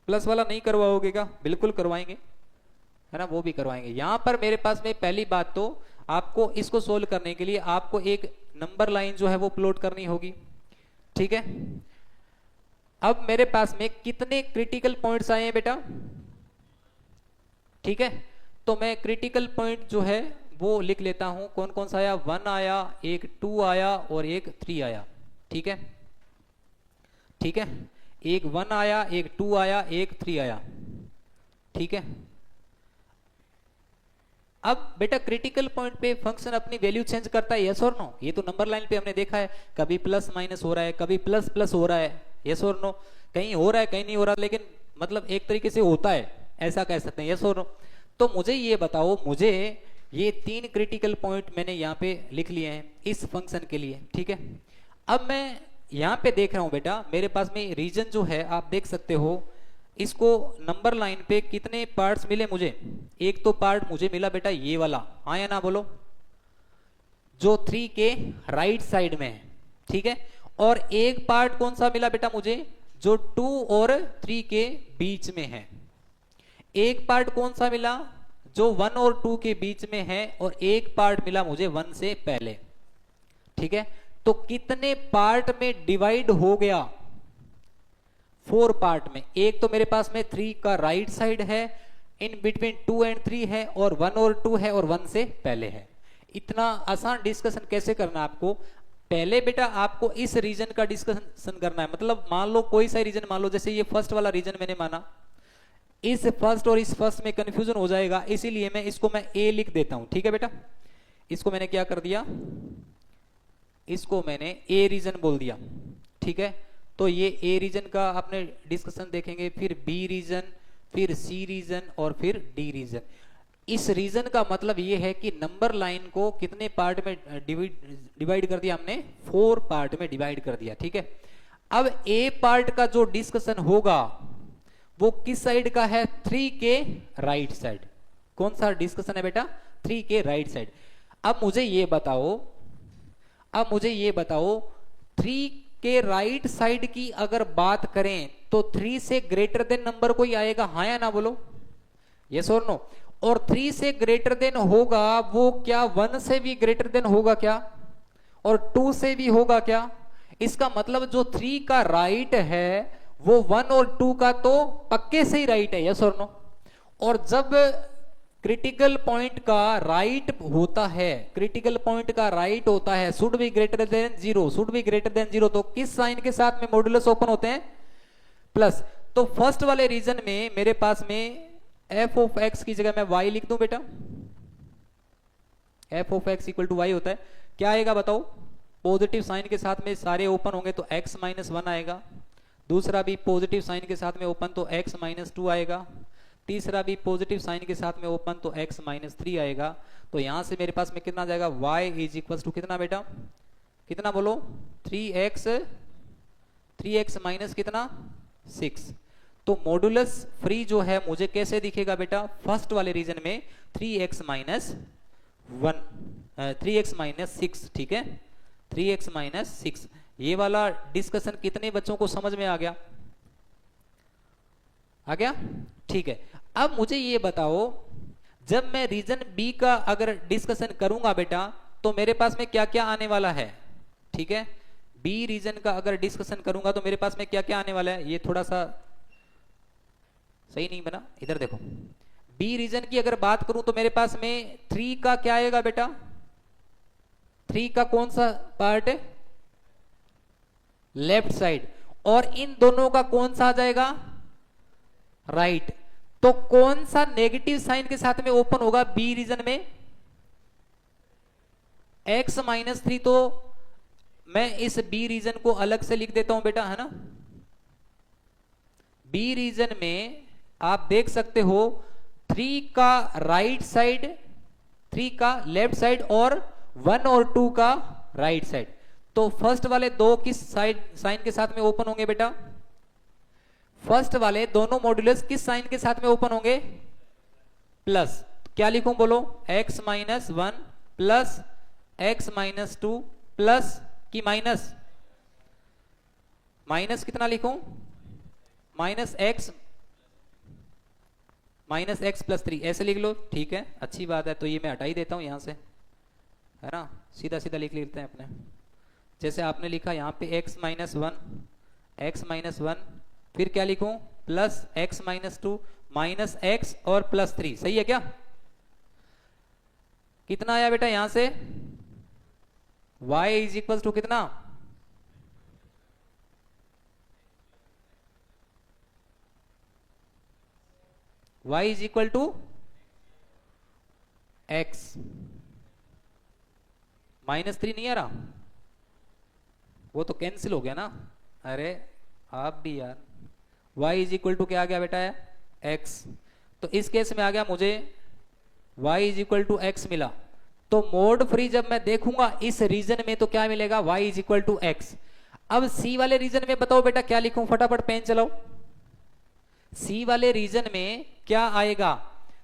प्लस वाला नहीं करवाओगे क्या? बिल्कुल करवाएंगे, है ना, वो भी करवाएंगे। यहां पर मेरे पास में पहली बात तो आपको इसको सोल्व करने के लिए आपको एक नंबर लाइन जो है वो प्लॉट करनी होगी, ठीक है। अब मेरे पास में कितने क्रिटिकल पॉइंट्स आए हैं बेटा? ठीक है, तो मैं क्रिटिकल पॉइंट जो है वो लिख लेता हूं। कौन कौन सा आया? 1 आया, एक 2 आया और एक 3 आया, ठीक है, ठीक है। एक 1 आया, एक 2 आया, एक 3 आया, ठीक है। अब बेटा क्रिटिकल पॉइंट पे फंक्शन अपनी वैल्यू चेंज करता है, यस और नो? ये तो नंबर लाइन पे हमने देखा है, कभी प्लस माइनस हो रहा है, कभी प्लस प्लस हो रहा है, यस और नो? कहीं हो रहा है कहीं नहीं हो रहा, लेकिन मतलब एक तरीके से होता है, ऐसा कह सकते हैं, यस और नो? तो मुझे ये बताओ, मुझे ये 3 क्रिटिकल पॉइंट मैंने यहाँ पे लिख लिए हैं इस फंक्शन के लिए, ठीक है। अब मैं यहाँ पे देख रहा हूँ बेटा, मेरे पास में रीजन जो है आप देख सकते हो, इसको नंबर लाइन पे कितने पार्ट्स मिले मुझे? एक तो पार्ट मुझे मिला बेटा ये वाला, हाँ या ना बोलो, जो 3 के राइट साइड में है, ठीक है। और एक पार्ट कौन सा मिला बेटा मुझे? जो 2 और 3 के बीच में है। एक पार्ट कौन सा मिला? जो 1 और 2 के बीच में है। और एक पार्ट मिला मुझे 1 से पहले, ठीक है। तो कितने पार्ट में डिवाइड हो गया? 4 पार्ट में। एक तो मेरे पास में 3 का राइट साइड है, इन बिटवीन 2 एंड 3 है, और 1 और 2 है, और 1 से पहले है। इतना आसान डिस्कशन कैसे करना आपको? पहले बेटा आपको इस रीजन का डिस्कशन करना है। मतलब मान लो कोई सा रीजन मान लो, जैसे ये फर्स्ट वाला रीजन मैंने माना, इस फर्स्ट और इस फर्स्ट में कंफ्यूजन हो जाएगा, इसीलिए मैं इसको ए लिख देता हूं, ठीक है बेटा। इसको मैंने क्या कर दिया, इसको मैंने ए रीजन बोल दिया, ठीक है। तो ये ए रीजन का आपने डिस्कशन देखेंगे, फिर बी रीजन, फिर सी रीजन और फिर डी रीजन। इस रीजन का मतलब ये है कि नंबर लाइन को कितने पार्ट में डिवाइड कर दिया हमने? 4 पार्ट में डिवाइड कर दिया, ठीक है। अब ए पार्ट का जो डिस्कशन होगा वो किस साइड का है? 3 के राइट साइड। कौन सा डिस्कशन है बेटा? 3 के राइट साइड। अब मुझे ये बताओ 3 के राइट साइड की अगर बात करें तो 3 से ग्रेटर देन नंबर कोई आएगा, हाँ या ना बोलो, यस और नो। और 3 से ग्रेटर देन होगा वो क्या 1 से भी ग्रेटर देन होगा क्या, और 2 से भी होगा क्या? इसका मतलब जो 3 का राइट है वो 1 और 2 का तो पक्के से ही राइट है, यस और नो। और जब क्रिटिकल पॉइंट का राइट होता है, क्रिटिकल पॉइंट का राइट होता है should be greater than 0, should be greater than 0, तो किस साइन के साथ में मॉड्यूलस ओपन होते हैं? प्लस। तो फर्स्ट वाले रीजन में मेरे पास में f ऑफ x की जगह मैं y लिख दूं बेटा, f of x equal to y होता है, क्या आएगा बताओ? पॉजिटिव साइन के साथ में सारे ओपन होंगे तो x माइनस 1 आएगा, दूसरा भी पॉजिटिव साइन के साथ में ओपन तो x माइनस 2 आएगा, तीसरा भी पॉजिटिव साइन के साथ में ओपन तो x माइनस 3 आएगा। तो यहां से मेरे पास में कितना जाएगा? y इज इक्वल टू कितना बेटा, कितना बोलो? 3x माइनस कितना 6। तो मॉड्यूलस फ्री जो है मुझे कैसे दिखेगा बेटा? फर्स्ट वाले रीजन में 3x माइनस 6, ठीक है, 3x माइनस 6। ये वाला डिस्कशन कितने बच्चों को समझ में आ गया? आ गया, ठीक है। अब मुझे ये बताओ जब मैं रीजन बी का अगर डिस्कशन करूंगा बेटा तो मेरे पास में क्या क्या आने वाला है, ठीक है। बी रीजन का अगर डिस्कशन करूंगा तो मेरे पास में क्या क्या आने वाला है, ये थोड़ा सा सही नहीं बना, इधर देखो। बी रीजन की अगर बात करूं तो मेरे पास में 3 का क्या आएगा बेटा? 3 का कौन सा पार्ट है? Left side. और इन दोनों का कौन सा आ जाएगा? राइट। तो कौन सा नेगेटिव साइन के साथ में ओपन होगा बी रीजन में? x minus 3। तो मैं इस बी रीजन को अलग से लिख देता हूं बेटा, है ना। बी रीजन में आप देख सकते हो 3 का राइट साइड, 3 का लेफ्ट साइड और 1 और 2 का राइट साइड। तो फर्स्ट वाले दो किस साइड साइन के साथ में ओपन होंगे बेटा? फर्स्ट वाले दोनों मॉड्यूलस किस साइन के साथ में ओपन होंगे? प्लस। क्या लिखूं बोलो? x minus 1 plus x minus 2 plus की माइनस, माइनस कितना लिखूं? माइनस x प्लस 3 ऐसे लिख लो, ठीक है, अच्छी बात है। तो ये मैं हटा ही देता हूं यहां से, है ना, सीधा सीधा लिख लेते हैं अपने। जैसे आपने लिखा यहां पे x माइनस 1, फिर क्या लिखूं? Plus x minus 2 minus x और प्लस 3, सही है क्या? कितना आया बेटा यहां से? y इज इक्वल टू कितना? y is equal to x minus 3 नहीं आ रहा, वो तो कैंसिल हो गया ना। अरे आप भी यार, y इज इक्वल टू क्या आ गया बेटा? x। तो इस केस में आ गया मुझे y is equal to x मिला। तो मोड फ्री जब मैं देखूंगा इस रीजन में तो क्या मिलेगा? y is equal to x। अब c वाले रीजन में बताओ बेटा क्या लिखूं? फटाफट पेन चलाओ। c वाले रीजन में क्या आएगा?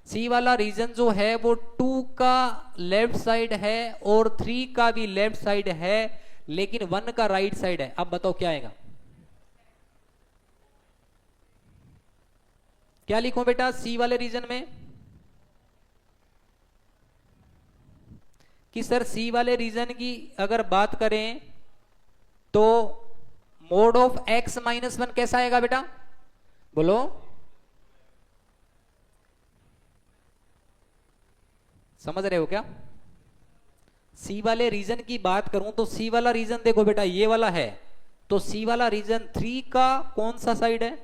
c वाला रीजन जो है वो 2 का लेफ्ट साइड है और 3 का भी लेफ्ट साइड है, लेकिन 1 का राइट साइड है। अब बताओ क्या आएगा? क्या लिखूं बेटा सी वाले रीजन में? कि सर सी वाले रीजन की अगर बात करें तो मोड ऑफ x माइनस 1 कैसा आएगा बेटा? बोलो। समझ रहे हो क्या? सी वाले रीजन की बात करूं तो सी वाला रीजन देखो बेटा ये वाला है, तो सी वाला रीजन 3 का कौन सा साइड है?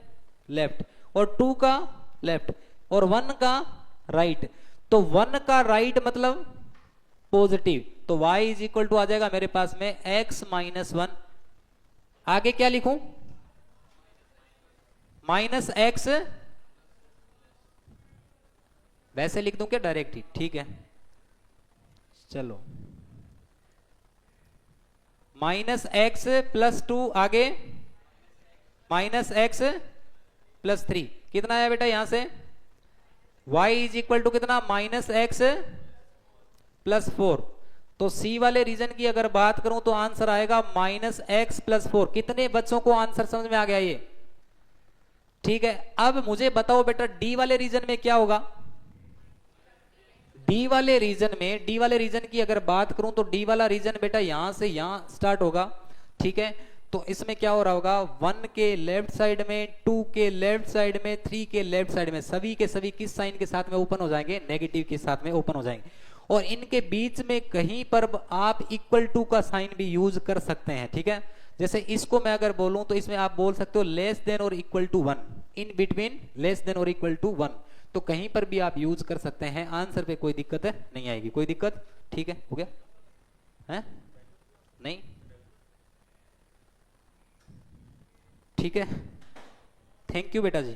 लेफ्ट, और 2 का लेफ्ट और 1 का राइट। तो 1 का राइट मतलब पॉजिटिव, तो y इज इक्वल टू आ जाएगा मेरे पास में x माइनस 1। आगे क्या लिखूं? माइनस x, वैसे लिख दूं क्या डायरेक्ट ही? ठीक है चलो, माइनस x प्लस 2, आगे माइनस x प्लस 3। कितना आया बेटा यहां से? y इज इक्वल टू कितना? Minus x +4। तो सी वाले रीजन की अगर बात करूं तो आंसर आएगा -x+4। कितने बच्चों को आंसर समझ में आ गया ये? ठीक है, अब मुझे बताओ बेटा डी वाले रीजन में क्या होगा? डी वाले रीजन की अगर बात करूं तो डी वाला रीजन बेटा यहां से यहां स्टार्ट होगा। ठीक है, तो इसमें क्या हो रहा होगा, 1 के लेफ्ट साइड में, 2 के लेफ्ट साइड में, 3 के लेफ्ट साइड में, सभी के सभी किस साइन के साथ में ओपन हो जाएंगे? नेगेटिव के साथ में ओपन हो जाएंगे। और इनके बीच में कहीं पर आप इक्वल टू का साइन भी यूज कर सकते हैं। ठीक है, जैसे इसको मैं अगर बोलूं तो इसमें आप बोल सकते हो लेस देन और equal to 1, in between less than और इक्वल टू 1, तो कहीं पर भी आप यूज कर सकते हैं। आंसर पे कोई दिक्कत है नहीं आएगी, कोई दिक्कत? ठीक है, हो गया है? नहीं, ठीक है, थैंक यू बेटा जी।